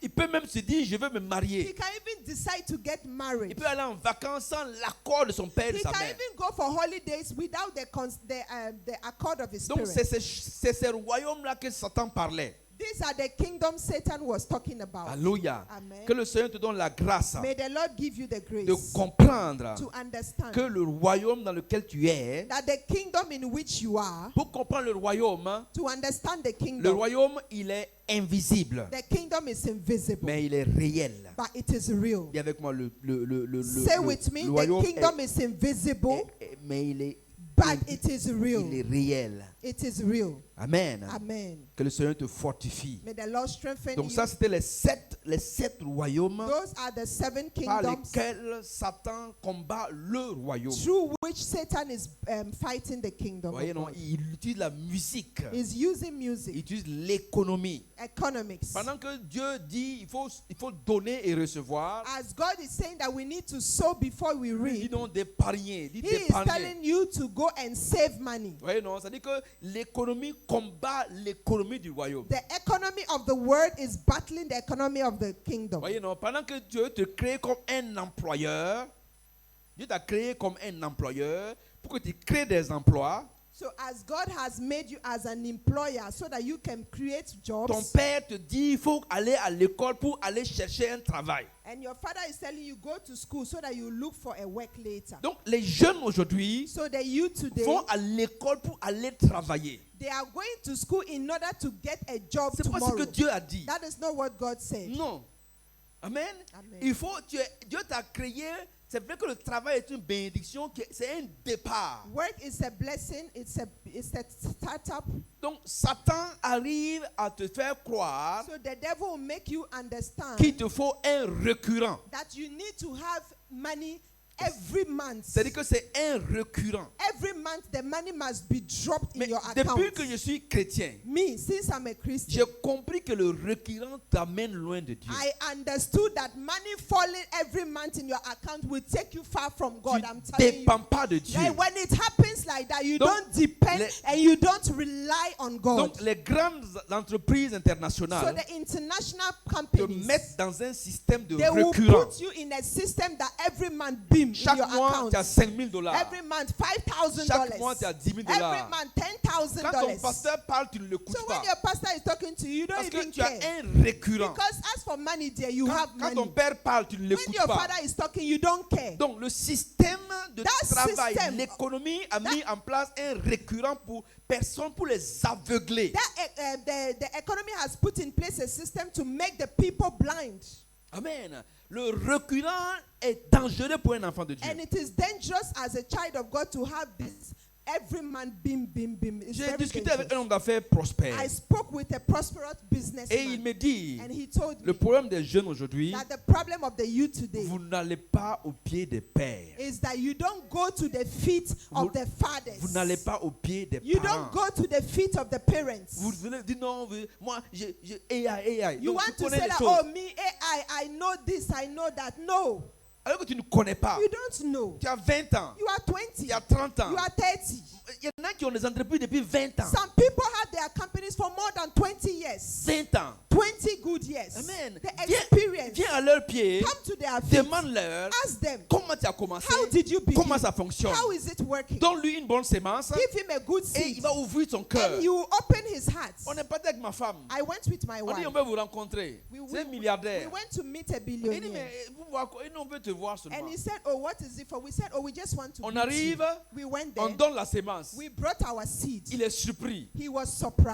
Il peut même se dire, je veux me He marier. can even decide to get Il married. peut aller en vacances sans l'accord de son père et de He sa can mère. even go for holidays without the accord of his Donc spirit. c'est ce royaume-là que Satan parlait. These are the kingdoms Satan was talking about. Alléluia. Amen. Que le Seigneur te donne la grâce May the Lord give you the de grace comprendre to understand que le royaume dans lequel tu es, that the kingdom in which you are, pour comprendre le royaume, to understand the le kingdom, royaume, il est invisible, the kingdom is invisible, mais il est réel. but it is real. Dis avec moi, Say with me, the kingdom is invisible, mais il est but it is il real. est réel. It is real. Amen. Amen. Que le Seigneur te fortifie. May the Lord strengthen Donc you. ça, c'était les sept royaumes Those are the 7 par kingdoms lesquels Satan combat le royaume. through which Satan is fighting the kingdom. Vous voyez, Of non, God. il utilise la musique, He's using il music, utilise l'économie. economics. Pendant que Dieu dit il faut donner et recevoir, As God is saying that we need to sow before we il dit reap, non d'épargner, dit He is d'épargner. telling you to go and save money. Vous voyez, non, c'est-à-dire que l'économie combat l'économie du royaume. The economy of the world is battling the economy of the Vous kingdom. voyez, non, pendant que Dieu te crée comme un employeur, Dieu t'a créé comme un employeur pour que tu crées des emplois. So as God has made you as an employer so that you can create Ton jobs, père te dit il faut aller à l'école pour aller chercher un travail. and your father is telling you go to school so that you look for a work later. Donc les jeunes aujourd'hui So the youth today, vont à l'école pour aller travailler. they are going to school in order to get a job C'est pas ce tomorrow. que Dieu a dit. That is not what God said. Non. Amen. Amen. Dieu t'a créé. C'est vrai que le travail est une bénédiction, c'est un départ. Work is a blessing. It's a startup. Donc Satan arrive à te faire croire So the devil will make you understand qu'il te faut un récurrent. that you need to have money every month. C'est-à-dire que c'est un récurrent. Every month the money must be dropped in Mais your account. depuis que je suis chrétien, Me, since I'm a j'ai Christian, compris que le récurrent t'amène loin de Dieu. I understood that money falling every month in your account will take you far from God. I'm Tu telling you. dépends pas de Dieu. Like when it happens like that, you Donc, don't depend and you don't rely on God. Donc les grandes entreprises So internationales the international te companies, mettent dans un système de they will récurrent. put you in a system that every month beam in Chaque your mois, account. tu as $5,000. Every month, $5,000. Chaque mois, tu as $10,000. Every month, $10,000. Quand ton pasteur parle, tu ne l'écoutes So pas. when your pastor is talking to you, you don't Parce que even tu as care. un récurrent. Because as for money there, you Quand, have quand ton money. père parle, tu ne When l'écoutes your pas. father is talking, you don't care. Donc le système de That travail, system- l'économie a mis en place un récurrent pour personnes, pour les aveugler. The economy has put in place a system to make the people blind. Amen. Le récurrent est dangereux pour un enfant de Dieu. And it is dangerous as a child of God to have this every man beam. It's J'ai very discuté avec un dangerous. homme d'affaires prospère. I spoke with a prosperous Et il businessman, me dit, and he told le me problème des jeunes aujourd'hui, that the problem of the youth today vous n'allez pas au pied des pères. is that you don't go to the feet of the fathers. Vous n'allez pas au pied des You parents. don't go to the feet of the parents. Vous venez dire non, moi, AI. You Donc, want tu to connais say les that, choses. oh, me, I know this, I know that. No, Alors que tu ne connais pas. you don't know. Tu as 20 ans. You are 20. Tu as 30 ans. You are 30. Il y en a qui ont des entreprises depuis 20 ans. Some people have their companies for more than 20 years. 20 ans. 20 good years. Amen. The Viens, experience. viens à leur pied. Come to their feet. Demande-leur Ask them, comment tu as commencé. how did you begin? Comment ça fonctionne. How is it working? Donne-lui une bonne sémence. Give him a good Et seed. il va ouvrir son cœur. And you open his heart. On est parti avec ma femme. I went with my On dit wife. on veut vous rencontrer. C'est un We milliardaire. went to meet a Il dit billionaire. mais vous voir quoi? Il dit, on veut te voir seulement. And he said, oh, what is it for? We said, oh, we just want to On meet you. arrive, We went on there. donne la sémence. We brought our seed. Il est surpris. He was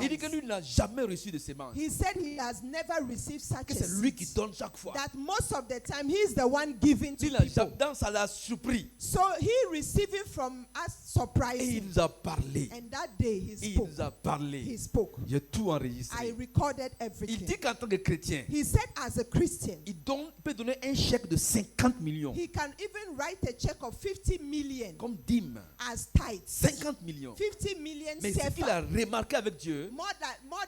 Il dit que surprised. lui n'a jamais reçu de sémence. He said he has never received such Que a c'est lui qui seed. donne chaque fois. That most of the time he is the one giving to Il n'a people. jamais, dans ça l'a surpris. So he receiving from us Et il surprising. nous a parlé. And that day he Il spoke. nous a parlé. He spoke. J'ai tout I enregistré. recorded Il everything. dit qu'en tant que chrétien, He said as a Christian, il peut donner un chèque de 50 millions he can even write a check of 50 million comme dîme. as tithes. 50 millions. 50 million Mais ce qu'il sefa. a remarqué avec Dieu, More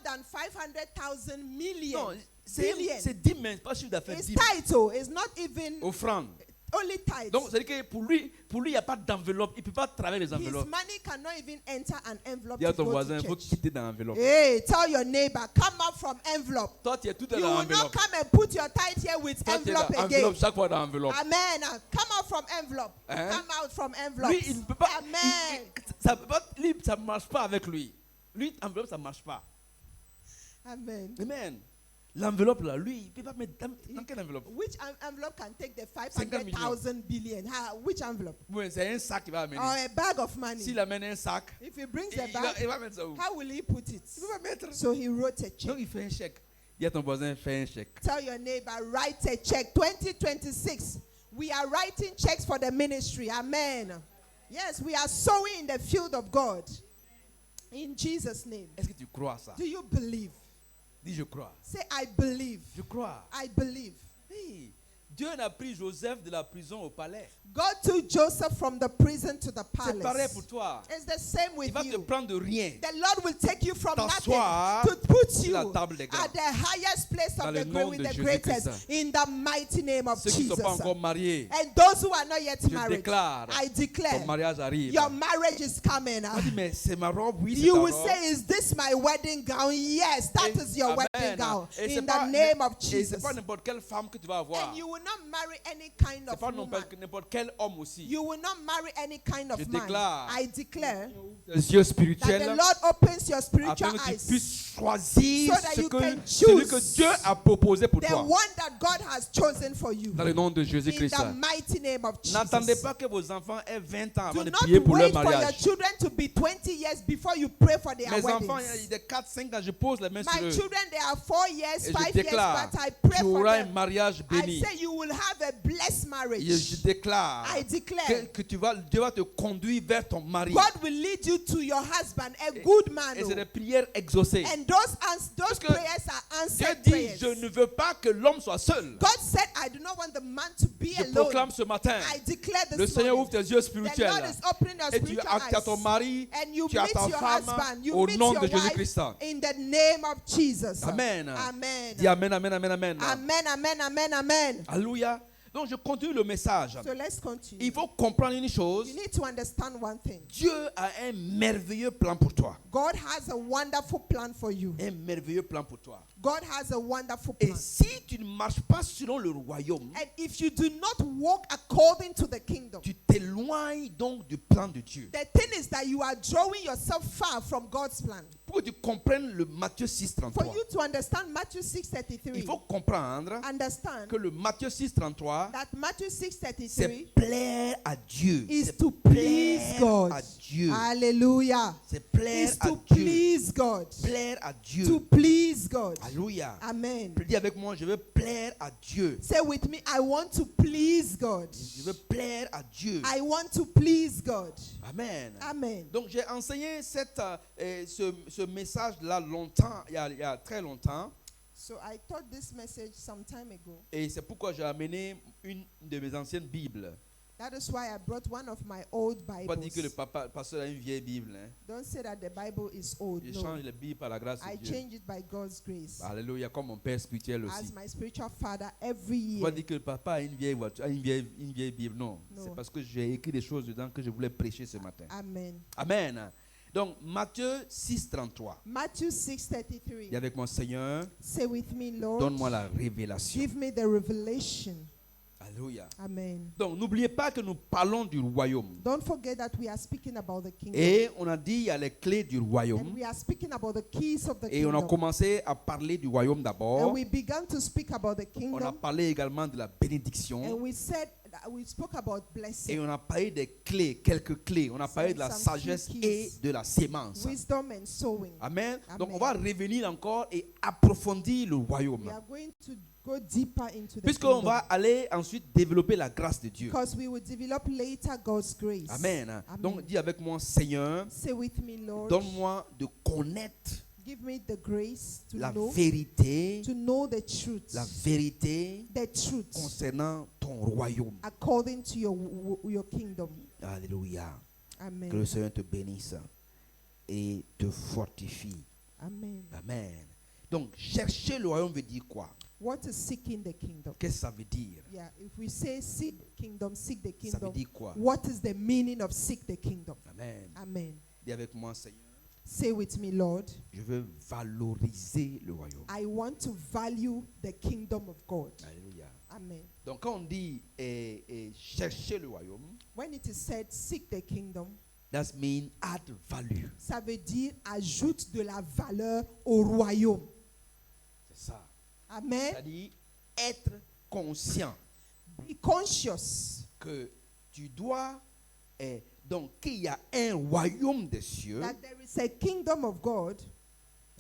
than 500,000 million. non, c'est Billion. dîme, mais pas chiffre d'affaires, It's dîme. title. It's not even Offrande. only tithes. Donc, c'est-à-dire que pour lui, il n'y a pas d'enveloppe. Il ne peut pas travailler les His enveloppes. money cannot even enter an envelope Dis à to ton go voisin, to il faut church. quitter dans l'enveloppe. Hey, tell your neighbor, come out from envelope. Toi, tu es tout dans You will not l'enveloppe. come and put your tithe here with Toi, tu es dans envelope again. l'enveloppe chaque fois dans l'enveloppe. Amen. Come out from envelope. Hein? Come out from envelope. Lui, il ne peut pas. Amen. Ça ne marche pas avec lui. Lui, l'enveloppe, ça ne marche pas. Amen. Amen. L'enveloppe là, lui, il ne peut pas mettre dans quelle enveloppe? Which envelope can take the 50 millions. 500,000 billion? Which envelope? Oui, c'est un sac qu'il va amener. Or a bag of money? S'il amène un sac, If he brings il a bag, va mettre ça où? how will he put it? Il va mettre. So he wrote a check. Donc, il fait un chèque. Dis à ton voisin, fais un chèque. Tell your neighbor, write a check. 2026. We are writing checks for the ministry. Amen. Yes, we are sowing in the field of God. In Jesus' name. Est-ce que tu crois à ça? Do you believe? Dis, je crois. Say, I believe. Je crois. I believe. Oui. Dieu n'a pris Joseph de la prison au palais. God took Joseph from the prison to the C'est pareil palace. pour toi. It's the same Il with va te you. prendre de rien. The Lord will take you from nothing T'asseoir to put sur you la table des grands. at the highest place Dans of le the nom great with de the Jésus-Christ. greatest in the mighty name of Ceux qui ne sont Jesus. pas encore mariés, And those who are not yet je married, déclare, I declare ton mariage arrive. your marriage is coming. On dit, mais c'est ma robe, oui, c'est You ta will robe. say, is this my wedding gown? Yes, that Et- is your Amen. wedding gown. Et c'est In pas- the name of Et c'est Jesus. pas n'importe quelle femme que tu vas avoir. And you will not marry any kind C'est of pas woman. n'importe quel homme aussi. You will not marry any kind of Je man. déclare I declare Les yeux that the spirituels Lord opens your spiritual afin que tu eyes. puisses choisir So that ce you que, can celui choose que Dieu a proposé pour The toi. one that God has chosen for you. Dans le nom de In Jésus-Christ. the mighty name of N'attendez Jesus. pas que vos enfants aient 20 ans Do avant de not prier pour leur wait for your mariage. children to be 20 years before you pray for their Mes enfants, weddings. il y a des 4-5 ans, je pose les mains sur My eux. children, they are 4 years, Et 5 je déclare, years, but I pray tu for auras un them. mariage I béni. say you will have a blessed marriage. Et je déclare I declare que Dieu va te conduire vers ton mari. God will lead you to your husband, a good man. Et c'est des prières exaucées. And those Parce que prayers are Dieu answered dit, prayers. je ne veux pas que l'homme soit seul. God said, I I do not want the man to be Je alone. proclame ce matin, I declare le this Seigneur morning, ouvre tes yeux the spirituels. Lord is opening your Et tu spiritual as ton eyes. mari, And you tu as meet ta your femme husband. You au meet nom your de wife Jésus-Christ. in the name of Jesus. Amen. Amen. Dis amen, amen, amen, amen. Amen, amen, amen, amen. Alléluia. Donc je continue le message. So let's continue. Il faut comprendre une chose. You need to understand one thing. Dieu a un merveilleux plan pour toi. God has a wonderful plan for you. Un merveilleux plan pour toi. God has a wonderful Et plan. si tu ne marches pas selon le royaume, And if you do not walk according to the kingdom, tu t'éloignes donc du plan de Dieu. the thing is that you are drawing yourself far from God's plan. Pour que tu comprennes le Matthieu 6, For 33, you to understand Matthew il 6:33, faut comprendre understand que le Matthieu 6, 33, that Matthew c'est 6:33 plaire à Dieu. is C'est to plaire please God. à Dieu. Hallelujah. C'est plaire Is à to Dieu. please God. Plaire à Dieu. To please God. Alléluia. Amen. Dis avec moi, je veux plaire à Dieu. Say with me, I want to please God. Je veux plaire à Dieu. I want to please God. Amen. Amen. Donc j'ai enseigné ce message-là longtemps, il y a très longtemps. So I taught this message some time ago. Et c'est pourquoi j'ai amené une de mes anciennes Bibles. That is why I brought one of my old Pas dire que le Bibles. pasteur a une vieille Bible. Hein. Don't say that the Bible is old. Je No. change les Bibles par la grâce I de Dieu. change it by God's grace. Alléluia, comme mon père spirituel As aussi. my spiritual father every Pas year. dire que le papa a une vieille voiture, a une vieille Bible. Non, No. c'est parce que j'ai écrit des choses dedans que je voulais prêcher ce matin. Amen. Amen. Donc Matthieu 6, 33. Matthew 6:33. Dis avec moi, Seigneur, Say with me, Lord. donne-moi la révélation. Give me the revelation. Alléluia. Amen. Donc n'oubliez pas que nous parlons du royaume. Don't forget that we are speaking about the kingdom. Et on a dit il y a les clés du And royaume. we are speaking about the keys of the Et on a kingdom. commencé à parler du royaume And d'abord. we began to speak about the On a kingdom. parlé également de la bénédiction. And we said, we spoke about Et blessing, on a parlé des clés, quelques clés. On a parlé de la Some sagesse few et keys. de la sémence. wisdom, and sowing. Amen. Donc Amen. on va revenir encore et approfondir le We royaume. are going to go deeper into the Puisqu'on kingdom. va aller ensuite développer la grâce de Dieu. Because we will develop later God's grace. Amen. Amen. Donc dis avec moi, Seigneur, Say with me, Lord. donne-moi de connaître Give me the grace to la know, vérité, to know the truth. la vérité The truth concernant ton royaume. according to your kingdom. Alléluia. Amen. Que le Seigneur te bénisse et te fortifie. Amen. Amen. Donc, chercher le royaume veut dire quoi? What is seeking the kingdom? Qu'est-ce que ça veut dire? Yeah, if we say seek the kingdom, seek the Ça veut kingdom, dire quoi? what is the meaning of seek the kingdom? Amen. Amen. Dis avec moi, Seigneur, Say with me, Lord, je veux valoriser le royaume. I want to value the kingdom of God. Alléluia. Amen. Donc, quand on dit chercher le royaume, When it is said seek the kingdom, that means add value. ça veut dire ajoute de la valeur au royaume. C'est ça. Amen. C'est-à-dire être conscient Be conscious que tu dois, donc qu'il y a un royaume des cieux. that there is a kingdom of God.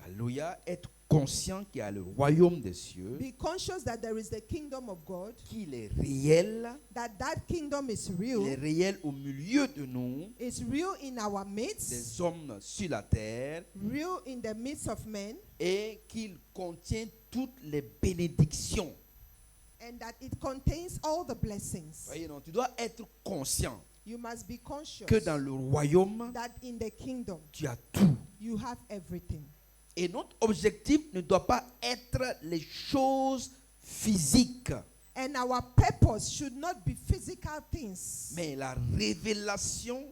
Alléluia. Être conscient qu'il y a le royaume des cieux, Be conscious that there is the kingdom of God, qu'il est réel, that kingdom is il est real, réel au milieu de nous, it's real in our midst, des hommes sur la terre, real in the midst of men, et qu'il contient toutes les bénédictions. and that it contains all the blessings. Voyez, donc tu dois être conscient You must be conscious que dans le royaume, that in the kingdom tu as tout. you have everything. Et notre objectif ne doit pas être les choses physiques, And our purpose should not be physical things, mais la révélation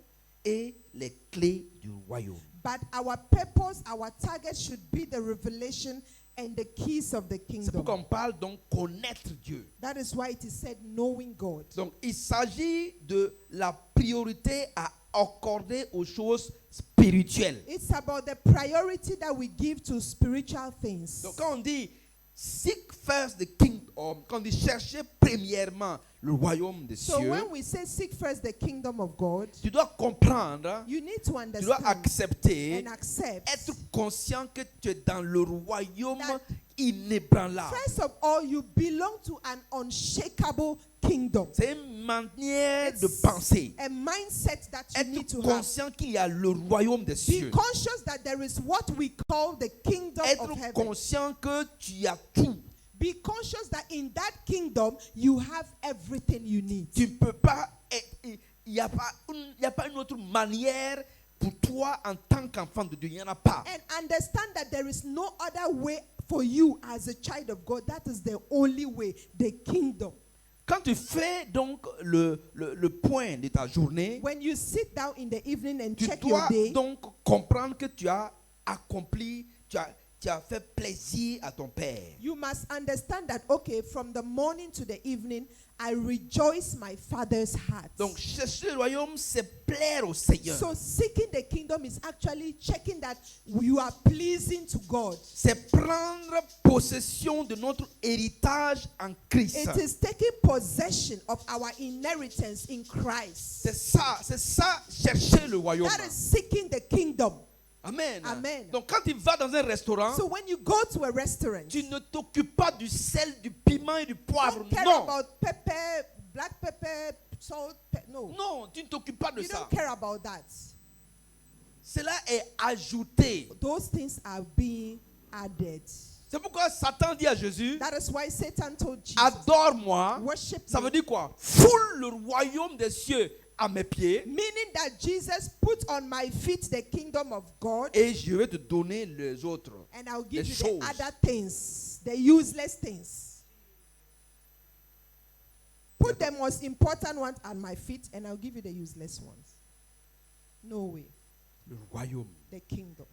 et les clés du royaume. but our purpose, our target should be the revelation and the keys of the C'est pourquoi kingdom. on parle donc connaître Dieu. That is why it is said knowing God. Donc il s'agit de la priorité à accorder aux choses spirituelles. It's about the priority that we give to spiritual things. Donc quand on dit seek first the kingdom, quand on dit chercher premièrement le royaume des So cieux, when we say seek first the kingdom of God, tu dois comprendre, you need to tu dois understand accepter, and accept. être conscient que tu es dans le royaume That- inébranlable. First of all, you belong to an unshakable kingdom. C'est une manière de It's penser. a mindset that you need Être to have. conscient qu'il y a le royaume des Be cieux. conscious that there is what we call the kingdom Être of heaven. conscient que tu as tout. Be conscious that in that kingdom, you have everything you need. Tu ne peux pas, il n'y a pas une autre manière pour toi en tant qu'enfant de Dieu. Il n'y en a pas. And understand that there is no other way for you as a child of God. That is the only way, the kingdom. Quand tu fais donc le point de ta journée, When you sit down in the evening and tu check your dois day, donc comprendre que tu as accompli, tu as fait plaisir à ton Père. you must understand that, okay, from the morning to the evening, I rejoice my Father's heart. Donc chercher le royaume, c'est plaire au Seigneur. So seeking the kingdom is actually checking that you are pleasing to God. C'est prendre possession de notre héritage en Christ. It is taking possession of our inheritance in Christ. C'est ça, chercher le royaume. That is seeking the kingdom. Amen. Amen. Donc quand tu vas dans un restaurant, So when you go to a restaurant, tu ne t'occupes pas du sel, du piment et du poivre. don't care Non. about pepper, black pepper, salt. No. Non, tu ne t'occupes pas de You ça. don't care about that. Cela est ajouté. Those things are being added. C'est pourquoi Satan dit à Jésus, That is why Satan told Jesus, adore-moi. worship Ça me. veut dire quoi? Foule le royaume des cieux à mes pieds Meaning that Jesus put on my feet the kingdom of God, et je vais te donner les autres. and I'll give Les you choses. the other things, the useless things. Put the most important ones at my feet, and I'll give you the useless ones. No way. Le royaume. The kingdom.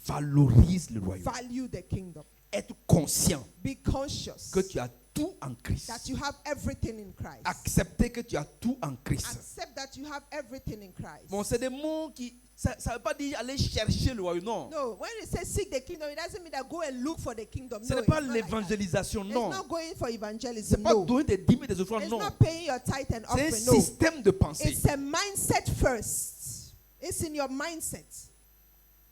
Valorise le royaume. Value the kingdom. Être conscient Be conscious que tu as tout en Christ. that you have everything in Christ. Accepter que tu as tout en Christ. Accept that you have everything in Christ. Bon, c'est des mots qui... Ça ne veut pas dire aller chercher le royaume, non. No, when it says seek the kingdom, it doesn't mean that go and look for the kingdom. Ce No, n'est it's pas not like that. l'évangélisation, It's non. not going for Ce evangelism. n'est pas No. donner des dîmes et des offrandes, It's non. not paying your tithe and C'est un offering. No. système de pensée. It's a mindset first. It's in your mindset.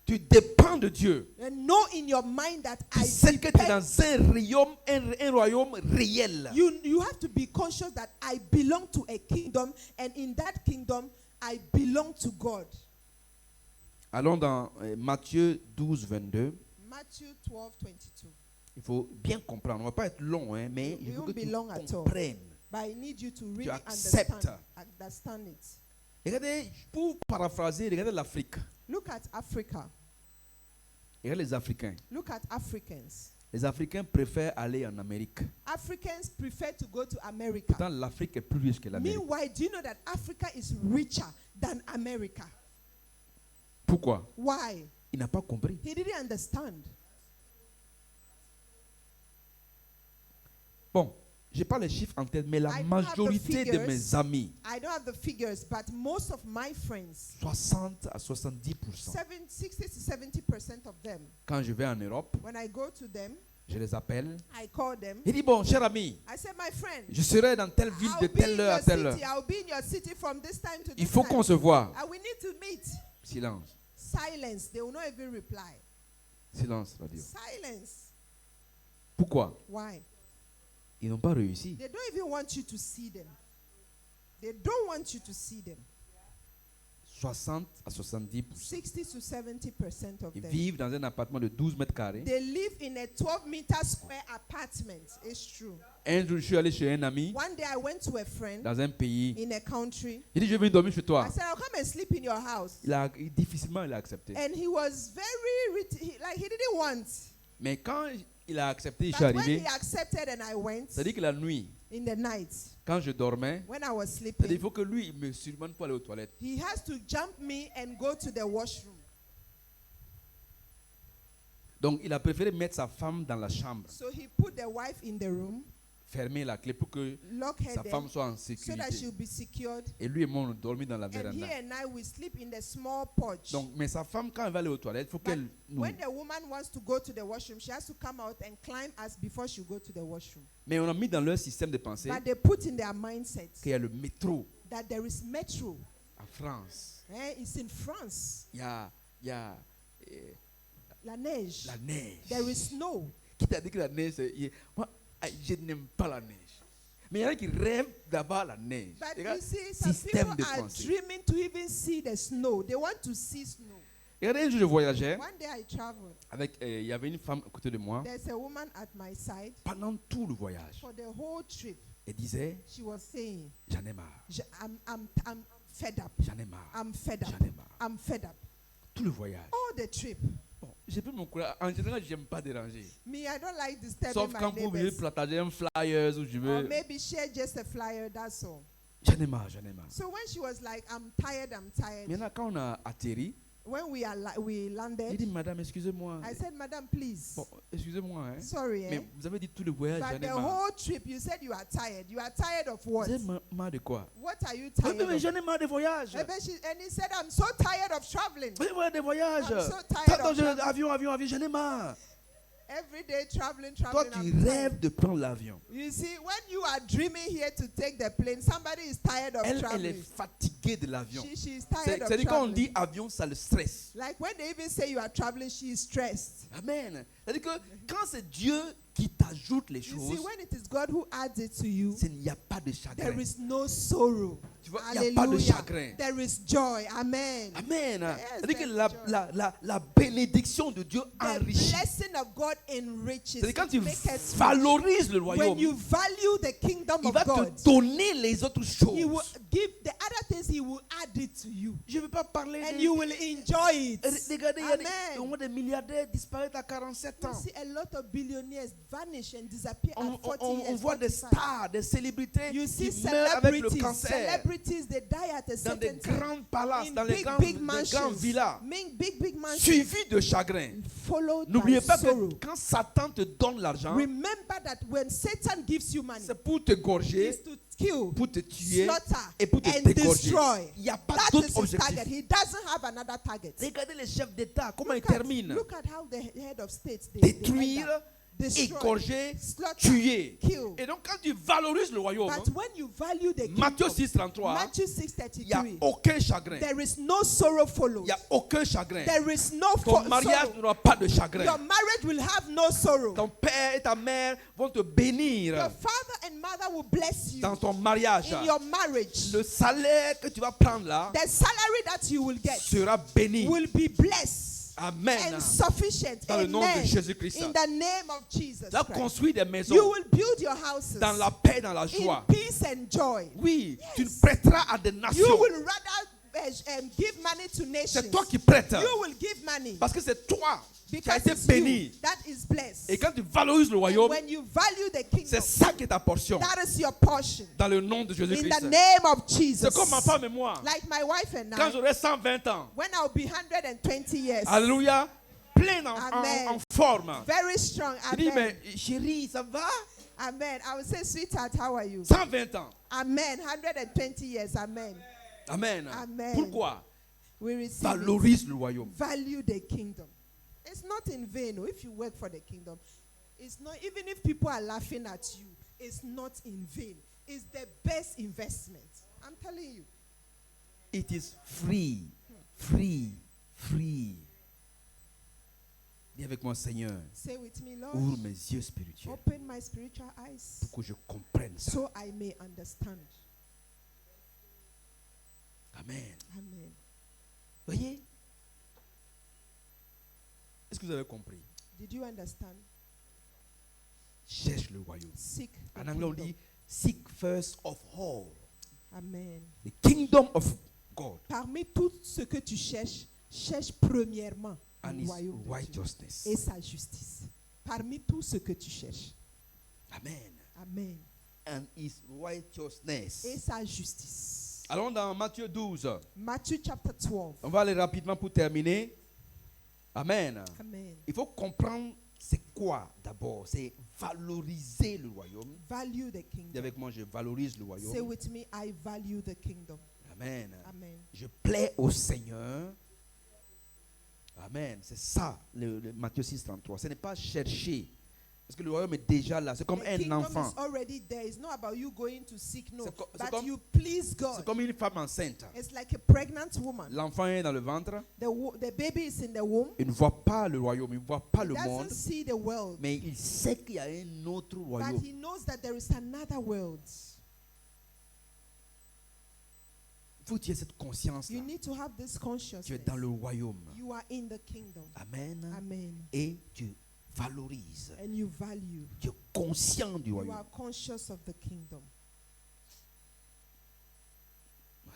Tu dépends de Dieu. And know in your mind that Tu I sais que tu es depend. dans un royaume réel. You have to be conscious that I belong to a kingdom, and in that kingdom, I belong to God. Allons dans Matthieu 12, 22. Matthew 12:22. Il faut bien comprendre. On ne va pas être long, hein, mais il We faut que won't be tu long at all. comprennes. But I need you to really acceptes. understand it. Regardez, pour paraphraser, regardez l'Afrique. Look at Africa. Regardez les Africains. Look at Africans. Les Africains préfèrent aller en Amérique. Africans prefer to go to America. Pourtant, l'Afrique est plus riche que l'Amérique. Meanwhile, do you know that Africa is richer than America? Pourquoi? Why? Il n'a pas compris. He didn't understand. Bon, je n'ai pas les chiffres en tête, mais la I don't majorité have the de figures. mes amis, I don't have the figures, but most of my friends, 60 à 70%, 60 to 70% of them, quand je vais en Europe, when I go to them, je les appelle. I call them. Il dit, bon, cher ami, I say, my friend, je serai dans telle ville de I'll be telle in heure à your telle heure. city. I'll be in your city from this time to Il this faut time. qu'on se voit. And we need to meet. Silence. Silence. They will not even reply. Silence, radio. Silence. Pourquoi? Why? Ils n'ont pas réussi. They don't even want you to see them. They don't want you to see them. 60 à 70%. 60 to 70% of Ils them. vivent dans un appartement de 12 mètres carrés. They live in a 12-meter square apartment. It's true. Un jour, je suis allé chez un ami One day I went to a friend dans un pays. in a country. Il dit, je viens dormir chez toi. I said, I'll come and sleep in your house. Difficilement, il a accepté. And he was very, he didn't want. Mais quand il a accepté, je suis But when arrivé. he accepted and I went C'est-à-dire que la nuit, in the night, quand je dormais, when I was c'est-à-dire sleeping, il faut que lui, il me surmonte pour aller aux toilettes. he has to jump me and go to the washroom. Donc, il a préféré mettre sa femme dans la chambre, So he put the wife in the room, fermer la clé pour que lock her sa femme there, soit en so that sécurité. she'll be secured. Et lui et moi, on dormit dans la And véranda. he and I will sleep in the small porch. Donc, mais sa femme, quand elle va aller aux toilettes, il faut But qu'elle nous... when the woman wants to go to the washroom, she has to come out and climb us before she go to the washroom. Mais on a mis dans leur système de pensée But they put in their mindset qu'il y a le métro that there is metro. en France. It's in France. Il y a La neige. la neige. There is snow. Qui t'a dit que la neige, moi, je n'aime pas la neige. Mais il y en a qui rêvent d'avoir la neige. But Regarde, you see, some système people de are pensée. dreaming to even see the snow. They want to see snow. Et regardez, un jour, je voyageais One day I traveled. avec, il y avait une femme à côté de moi There's a woman at my side. pendant tout le voyage. For the whole trip, Elle disait, she was saying, j'en ai marre, I'm fed up. j'en ai marre, I'm fed up. j'en ai marre. I'm fed up. Tout le voyage. All the trip. Bon, j'ai pris mon courage. En général, j'aime pas déranger. Me, I don't like disturbing Sauf my quand vous voulez neighbors. partager un flyer ou je Or veux. maybe share just a flyer, that's all. J'en ai marre, j'en ai marre. So when she was like, I'm tired. Maintenant, quand on a atterri, When we j'ai landed, dit, madame, excusez-moi. I said, Madam, please. Bon, excusez-moi, hein. Sorry, Mais eh? vous avez dit tout le voyage, But j'en the ai marre. whole trip, you said you are tired. You are tired of what? Vous avez marre de quoi? What are you Oui, tired mais of? j'en ai marre des voyages. And he said, I'm so tired of traveling. Vous avez des voyages. I'm so tired Attends, of traveling. avion, j'en ai marre. Every day traveling. Toi, tu I'm tired. rêves de prendre l'avion. You see, when you are dreaming here to take the plane, somebody is tired of Elle est traveling. fatiguée de l'avion. She's tired of C'est-à-dire quand on traveling. dit avion, ça le stresse. Like when they even say you are traveling, she is stressed. Amen. C'est-à-dire que quand c'est Dieu qui t'ajoute les You choses, see, when it is God who adds it to you, il n'y a pas de chagrin. there is no sorrow. Tu vois, il n'y a pas de Hallelujah. chagrin. There is joy. Amen. Amen. Yes, C'est-à-dire que there is joy. la bénédiction de Dieu The enrichit. blessing of God enriches. C'est-à-dire quand It tu makes us rich. valorises le When royaume, you value the kingdom il of va God, te donner les autres He will choses. give the other things. He will add it to you, Je ne veux pas parler and de... you will enjoy it. Regardez, il y a Amen. au moins des milliardaires disparaissent à 47 You ans. see a lot of billionaires vanish and disappear On, at 40 on years. voit des 45. stars, des célébrités You see qui meurent avec le celebrities, cancer they die at a dans des certain time. grandes palaces, In dans les big, grandes, big des grandes mansions, villas, big mansions, suivis de chagrin. followed by N'oubliez pas sorrow. que quand Satan te donne l'argent, Remember that when Satan gives you money, c'est pour te gorger, it's to kill, pour te tuer slaughter, et pour te and dégorger. destroy. Il n'y a pas That is d'autre his objectif. target. He doesn't have another target. Regardez les chefs d'État, comment ils Look at, terminent. look at how the head of states they Détruire, end up. Destroy, égorger, slaughter, tuer. kill. Et donc quand tu valorises le royaume, But when you value the Matthieu kingdom, 6,33, Matthew il n'y a 6:33, aucun chagrin. there is no sorrow Il followed. n'y a aucun chagrin. There is no Ton mariage sorrow. n'aura pas de chagrin. Your marriage will have no sorrow. Ton père et ta mère vont te bénir Your father and mother will bless you dans ton mariage. in your marriage. Le salaire que tu vas prendre là The salary that you will get sera béni. will be blessed Amen. and sufficient. Dans le nom de Amen. Jésus-Christ. In the name of Jesus Tu vas Christ. construire des maisons You will build your houses dans la paix, dans la in joie. peace and joy. Oui, tu Yes. prêteras à des You nations. will rather give money to nations. C'est toi qui prêtes. You will give money Parce que c'est toi qui as because été it's béni. you that is blessed. Et quand tu valorises le And royaume, when you value the kingdom, c'est ça qui est ta portion. that is your portion. Dans le nom de In Jésus-Christ. the name of Jesus. C'est comme ma femme et moi. Like my wife and Quand I, j'aurai 120 ans. when I'll be 120 years, Alléluia. Plein Amen. en forme. very strong. Je dis, Amen. mais chérie, ça va? Amen. I will say, sweetheart, how are you? 120 ans. Amen. 120 years. Amen. Amen. Amen. Pourquoi? We receive it. Valorise le royaume. Value the kingdom. It's not in vain. Oh, if you work for the kingdom, it's not, even if people are laughing at you, it's not in vain. It's the best investment. I'm telling you. It is free. Free. Free. Dis avec moi, Seigneur, Say with me, Lord, ouvre mes yeux spirituels open my spiritual eyes pour que je comprenne ça. so I may understand. Amen. Amen. Voyez? Est-ce que vous avez compris? Did you understand? Cherche le royaume. Seek the En anglais, on kingdom. dit seek first of all Amen. the kingdom of God Parmi tout ce que tu cherches, cherche premièrement and le his royaume de Dieu righteousness. et sa justice. Parmi tout ce que tu cherches. Amen. Amen. And his righteousness. Et sa justice. Allons dans Matthieu 12. Matthew chapter 12. On va aller rapidement pour terminer. Amen. Amen. Il faut comprendre c'est quoi d'abord. C'est valoriser le royaume. Value the Dis kingdom. avec moi, je valorise le Say royaume. with me, I value the kingdom. Amen. Amen. Je plais au Seigneur. Amen. C'est ça, le Matthieu 6, 33. Ce n'est pas chercher. Parce que le royaume est déjà là. C'est comme The un kingdom enfant. is already there. It's not about you going to seek, no. C'est But comme- you please C'est God. comme une femme enceinte. It's like a pregnant woman. L'enfant est dans le ventre. The baby is in the womb. Il ne voit pas le royaume. Il ne voit pas He le monde. doesn't see the world. Mais il sait qu'il y a un autre But royaume. he knows that there is another world. faut que tu aies cette conscience. You need to have this Tu es consciousness. dans le royaume. You are in the kingdom. Amen. Amen. Et tu valorises. And you value. Tu es conscient du You royaume. are conscious of the kingdom.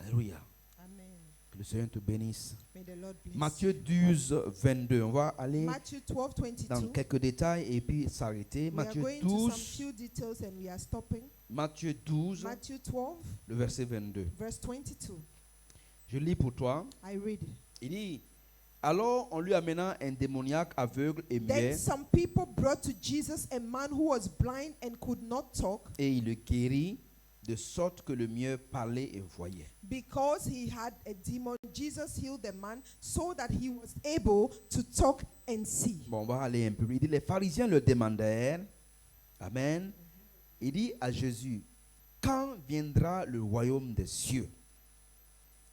Alléluia. Amen. Que le Seigneur te bénisse. May the Lord bless Matthieu you. 12, 22. On va aller Matthew 12, 22. dans quelques détails et puis s'arrêter. We are Matthieu going to some 12, few details and we are stopping. Matthieu 12, Matthew 12, le verset 22. verse 22. Je lis pour toi. I read. Il dit, alors on lui amena un démoniaque aveugle et Then muet some people brought to Jesus a man who was blind and could not talk et il le guérit de sorte que le mieux parlait et voyait. because he had a demon. Jesus healed the man so that he was able to talk and see. Bon, on va aller un peu. Il dit, les pharisiens le demandèrent. Amen. Il dit à Jésus, quand viendra le royaume des cieux?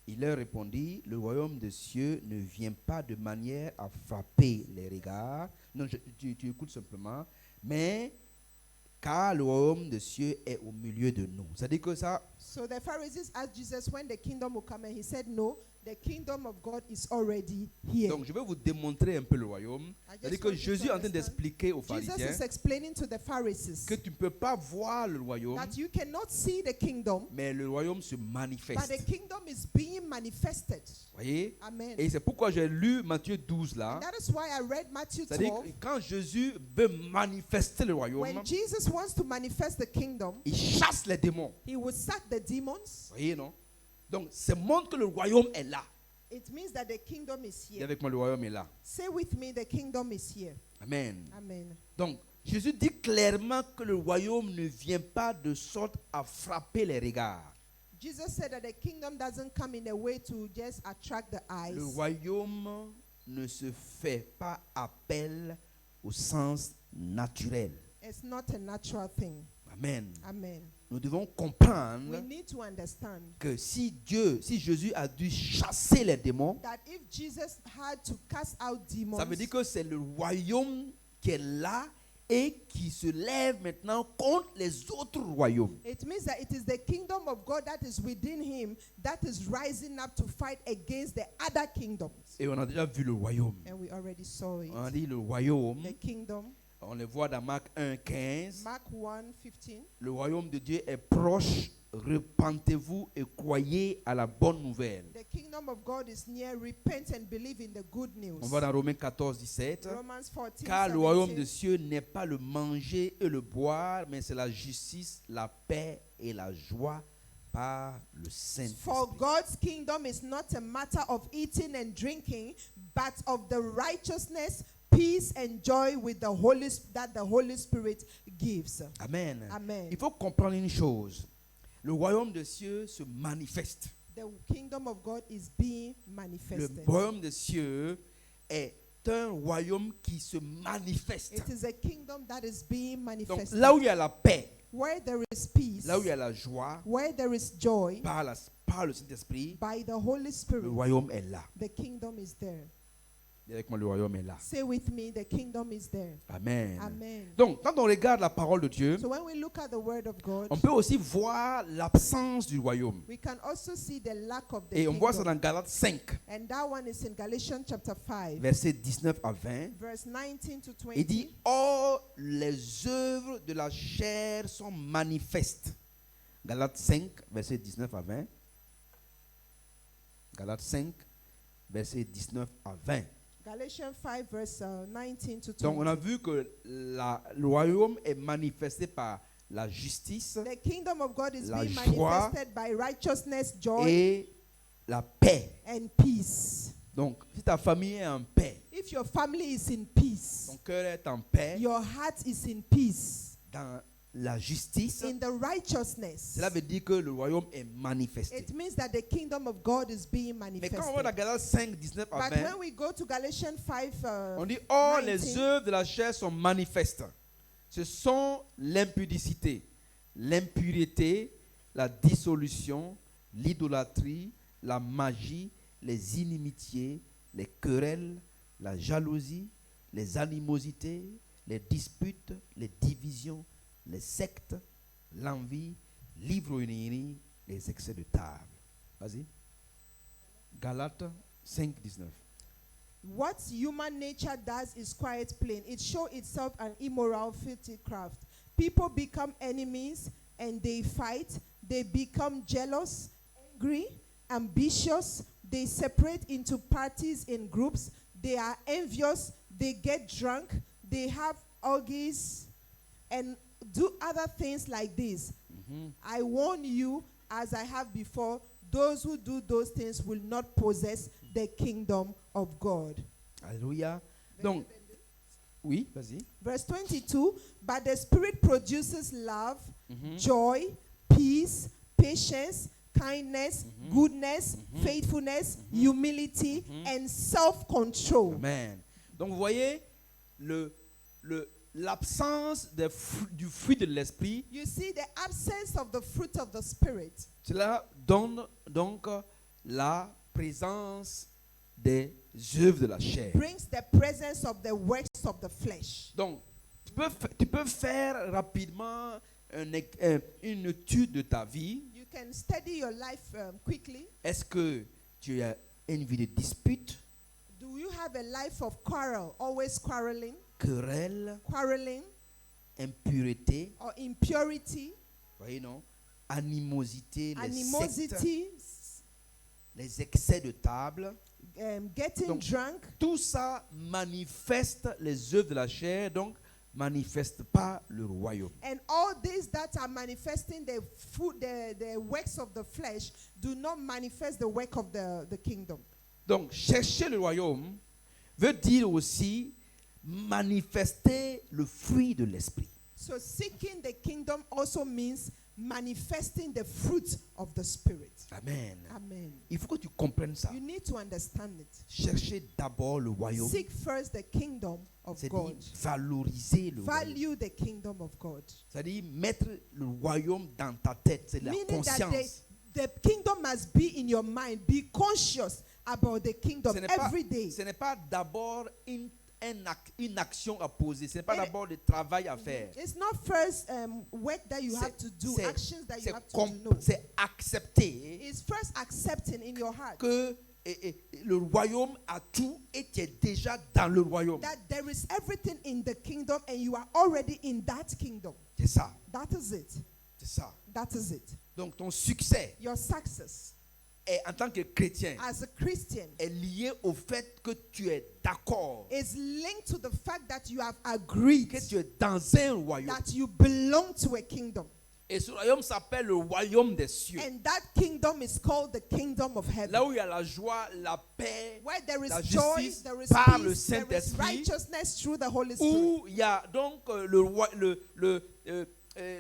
Il leur répondit, le royaume des cieux ne vient pas de manière à frapper les regards. Non, tu écoutes simplement. Mais car le royaume des cieux est au milieu de nous. C'est-à-dire que ça, So the Pharisees asked Jesus when the kingdom will come, and he said, no, the kingdom of God is already here. donc je vais vous démontrer un peu le royaume. I just C'est-à-dire que want you to Jésus est en train understand. d'expliquer aux Jesus pharisiens is explaining to the Pharisees que tu ne peux pas voir le royaume, that you cannot see the kingdom, mais le royaume se but manifeste. the kingdom is being manifested. Voyez? Amen. Et c'est pourquoi j'ai lu Matthieu 12 là. That is why I read Matthew C'est-à-dire 12. que quand Jésus veut manifester le royaume, When Jesus wants to manifest the kingdom, il chasse les démons. he will sack the demons. Voyez, non? Donc, ça montre que le royaume est là. It means that the kingdom is Et here. avec moi, le royaume est là. Say with me, the kingdom is here. Amen. Amen. Donc, Jésus dit clairement que le royaume ne vient pas de sorte à frapper les regards. Jesus said that the kingdom doesn't come in a way to just attract the eyes. Le royaume ne se fait pas appel au sens naturel. It's not a natural thing. Amen. Amen. Nous devons We comprendre need to understand que si Jésus a dû chasser les démons, that if Jesus had to cast out demons, ça veut dire que c'est le royaume qui est là et qui se lève maintenant contre les autres royaumes. it means that it is the kingdom of God that is within him that is rising up to fight against the other kingdoms. Et on a déjà vu le royaume. And we already saw it. On a dit le royaume. The kingdom. On le voit dans Marc 1, 15. Mark 1:15. Le royaume de Dieu est proche. Repentez-vous et croyez à la bonne nouvelle. The kingdom of God is near. Repent and believe in the good news. On va dans Romains 14, 17. Romans 14. Car le royaume 17. des cieux n'est pas le manger et le boire, mais c'est la justice, la paix et la joie par le For Saint-Esprit. God's kingdom is not a matter of eating and drinking, but of the righteousness, peace and joy with the that the Holy Spirit gives. Amen. Amen. Il faut comprendre une chose. Le royaume des cieux se manifeste. The kingdom of God is being Le manifested. royaume des cieux est un royaume qui se manifeste. It is a kingdom that is being Donc manifested. là où il y a la paix, Where there is peace, là où il y a la joie, where there is joy, par le Saint-Esprit, by the Holy le Spirit, royaume est là. the kingdom is there. Dis avec moi, le royaume est là. Say with me, the kingdom is there. Amen. Amen. Donc, quand on regarde la parole de Dieu, So when we look at the word of God, on peut aussi voir l'absence du royaume. we can also see the lack of the Et on voit ça kingdom. dans Galates 5, And that one is in Galatians chapter 5, versets 19 à 20. verse 19 to 20. Il dit, or les œuvres de la chair sont manifestes. Galates 5, versets 19 à 20. Galates 5, versets 19 à 20. Galatians 5, verse 19 to 20. Donc on a vu que le royaume est manifesté par la justice The kingdom of God is la being joie manifested by righteousness, joy, et la paix. and peace. Donc si ta famille est en paix, If your family is in peace, ton cœur est en paix, your heart is in peace, dans la justice, in the righteousness, cela veut dire que le royaume est manifesté. it means that the kingdom of God is being Mais manifested. quand on va dans Galates 5, 19 à But 20, when we go to Galatians 5, on dit, or 19, les œuvres de la chair sont manifestes. Ce sont l'impudicité, l'impureté, la dissolution, l'idolâtrie, la magie, les inimitiés, les querelles, la jalousie, les animosités, les disputes, les divisions, les sectes, l'envie, l'ivrognerie, les excès de table. Vas-y. Galates 5, 19. What human nature does is quite plain. It shows itself an immoral, filthy craft. People become enemies and they fight. They become jealous, angry, ambitious. They separate into parties in groups. They are envious. They get drunk. They have orgies and do other things like this. I warn you, as I have before, those who do those things will not possess the kingdom of God. Alléluia. Donc, oui, vas-y. Verse 22, but the Spirit produces love, joy, peace, patience, kindness, goodness, faithfulness, humility, and self-control. Amen. Donc, vous voyez l'absence du fruit de l'esprit. You see the absence of the fruit of the Spirit. Cela donne donc la présence des œuvres de la chair. Brings the presence of the works of the flesh. Donc, tu peux faire rapidement une étude de ta vie. You can study your life quickly. Est-ce que tu as une vie de dispute, Do you have a life of quarrel, always quarreling, querelle, impureté, or impurity, voyez non, animosité, les sectes, animosity, les excès de table? getting Donc, drunk? Tout ça manifeste les œuvres de la chair, donc manifeste pas le royaume. And all these that are manifesting the fruit, the works of the flesh, do not manifest the work of the kingdom. Donc, chercher le royaume veut dire aussi manifester le fruit de l'esprit. So seeking the kingdom also means manifesting the fruit of the Spirit. Amen. Amen. Il faut que tu comprennes ça. You need to understand it. Chercher d'abord le royaume, Seek first the kingdom of c'est-à-dire God. valoriser le royaume. Value the kingdom of God. C'est-à-dire mettre le royaume dans ta tête, c'est la Meaning that conscience. the kingdom must be in your mind. Be conscious about the kingdom every day. Ce n'est pas d'abord une action à poser, ce n'est pas It- d'abord le travail à faire. It's not first work that you have to do, C'est- actions that you C'est have to know. c'est accepter It's first accepting in your heart que le royaume a tout et tu es déjà dans le royaume. that there is everything in the kingdom and you are already in that kingdom. C'est ça, That is it. c'est ça. That is it. Donc ton succès Your success en tant que chrétien as a Christian est lié au fait que tu es d'accord, is linked to the fact that you have agreed que tu es dans un royaume. that you belong to a kingdom. Et ce royaume s'appelle le royaume des cieux. And that kingdom is called the kingdom of heaven. Là où il y a la joie, la paix, Where there is la joy, justice there is par le peace, there is Saint-Esprit, righteousness through the Holy Spirit. où il y a donc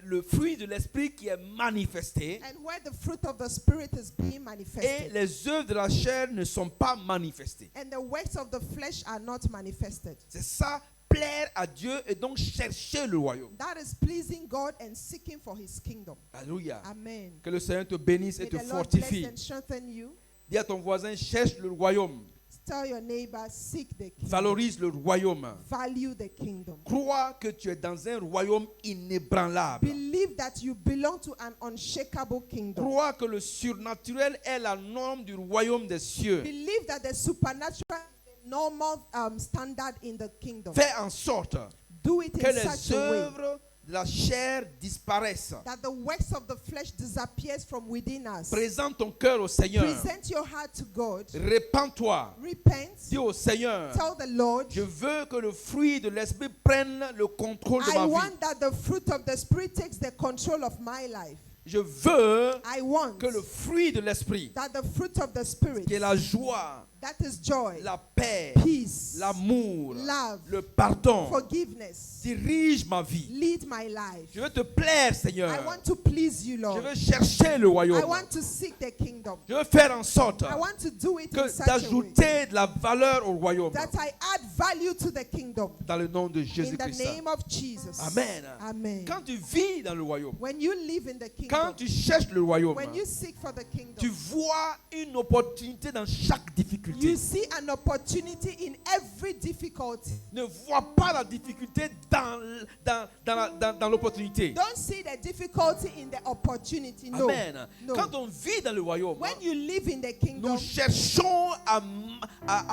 le fruit de l'esprit qui est manifesté And where the fruit of the Spirit is being et manifested. les œuvres de la chair ne sont pas manifestées. And the works of the flesh are not manifested. C'est ça, plaire à Dieu et donc chercher le royaume. That is pleasing God and seeking for His kingdom. Alléluia. Amen. Que le Seigneur te bénisse et May te the Lord bless fortifie. and strengthen you. Dis à ton voisin, cherche le royaume. Tell your neighbor, seek the kingdom. Valorise le royaume. Value the kingdom. Crois que tu es dans un royaume inébranlable. Believe that you belong to an unshakable kingdom. Crois que le surnaturel est la norme du royaume des cieux. Believe that the supernatural is the normal standard in the kingdom. Fais en sorte Do it que in les such a way œuvres de la chair disparaissent. that the works of the flesh disappears from within us. Présente ton cœur au Seigneur. Present your heart to God. Répands-toi. Repent. Dis au Seigneur, Tell the Lord, je veux que le fruit de l'esprit prenne le contrôle de I ma vie. want that the fruit of the Spirit takes the control of my life. Je veux I want que le fruit de l'esprit, that the fruit of the Spirit, qui est la joie, that is joy, la paix, peace, l'amour, love, le pardon, forgiveness, dirige ma vie. lead my life. Je veux te plaire, I Seigneur. want to please you, Je Lord. veux chercher le I royaume. want to seek the kingdom. Je veux faire en sorte I want to do it in que such a way d'ajouter de la valeur au royaume. that I add value to the kingdom. Dans le nom de In the Jésus-Christ. name of Jesus. Amen. Amen. Quand tu vis dans le royaume, When you live in the quand kingdom, tu cherches le royaume, when you seek for the tu kingdom, vois une opportunité dans chaque difficulté. difficulté. see an opportunity in every difficulty. Ne vois pas la difficulté dans l'opportunité. Don't see the difficulty in the opportunity. No. Amen. No. Quand on vit dans le royaume, When you live in the kingdom, nous cherchons à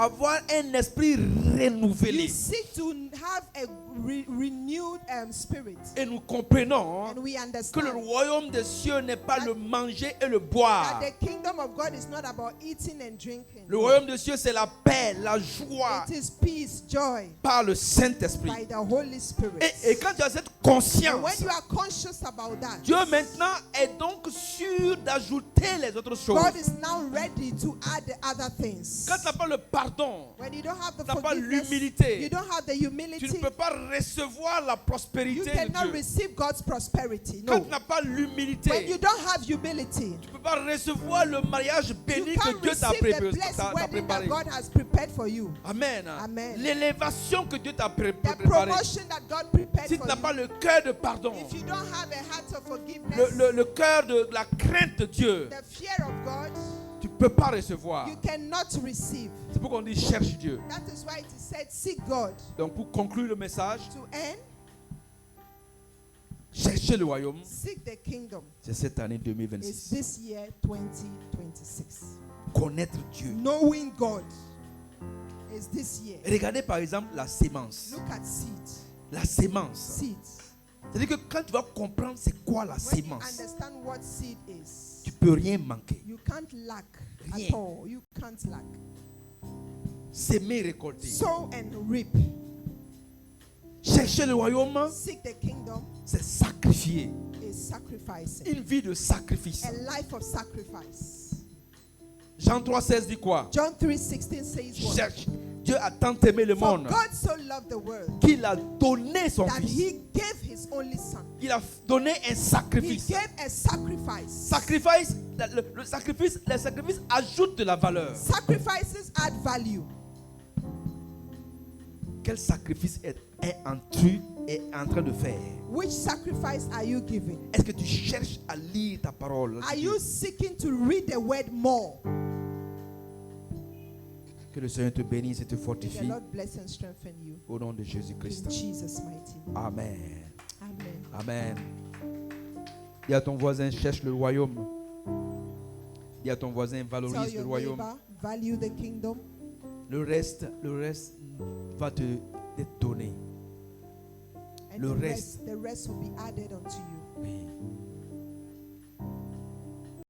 avoir un esprit renouvelé. you seek to have a renewed spirit. Et nous comprenons And we que le understand royaume des cieux n'est pas le manger et le that boire. the kingdom of God is not about eating and drinking. Le royaume des cieux, c'est la paix, la joie It is peace, joy par le by Saint-Esprit. the Holy Spirit. Et quand tu as cette And when conscience, you are conscious about that, Dieu maintenant est donc sûr d'ajouter les autres choses. God is now ready to add the other things. Quand tu n'as pas le pardon, When you don't have the t'as pas forgiveness, l'humilité, you don't have the tu ne humility, peux pas recevoir la you prospérité de cannot Dieu. receive God's prosperity. Quand No. tu n'as pas When l'humilité, you don't have humility, tu ne peux pas recevoir le mariage you béni can't que Dieu t'a receive the blessed t'a wedding that préparé. God has prepared for you. Amen. Amen. L'élévation que Dieu t'a The préparée. promotion that God prepared Si for tu n'as pas you. le cœur de pardon, If you don't have a heart of forgiveness, le cœur de la crainte de Dieu, the fear of God, tu ne peux pas recevoir. you cannot receive. C'est pourquoi on dit cherche Dieu. That is why it is said, seek God. Donc pour conclure le message, To end, chercher le royaume, seek the kingdom. c'est cette année It's 2026. this year 2026. Connaître Dieu. Knowing God is this year. Regardez par exemple la sémence. Look at seed. La sémence. Seeds. C'est-à-dire que quand tu vas comprendre c'est quoi la When you sémence, understand what seed is, tu ne peux rien manquer. you can't lack Rien. at all. You can't lack. S'aimer, récolter. Sow and reap. Chercher le royaume, Seek the kingdom c'est sacrifier. is sacrificing. Une vie de sacrifice. A life of sacrifice. Jean 3,16 dit quoi? John 3:16 says what? Cherche. Dieu a tant aimé le For monde God so loved the world qu'il a donné son that fils. he gave his only son. Il a donné un He sacrifice. gave a sacrifice. Sacrifice, le sacrifice ajoute de la valeur. Sacrifices add value. Quel sacrifice est en train de faire? Which sacrifice are you giving? Est-ce que tu cherches à lire ta parole? Are you seeking to read the word more? Que le Seigneur te bénisse et te May the fortifie Lord bless and strengthen you. au nom de In Jésus-Christ. Jesus' mighty name. Amen. Amen. Amen. Dis à ton voisin, cherche le royaume. Dis à ton voisin, Tell valorise le your royaume. neighbor, value the kingdom. Le reste va t'être donné. And Le the reste. rest will be added unto you. Oui.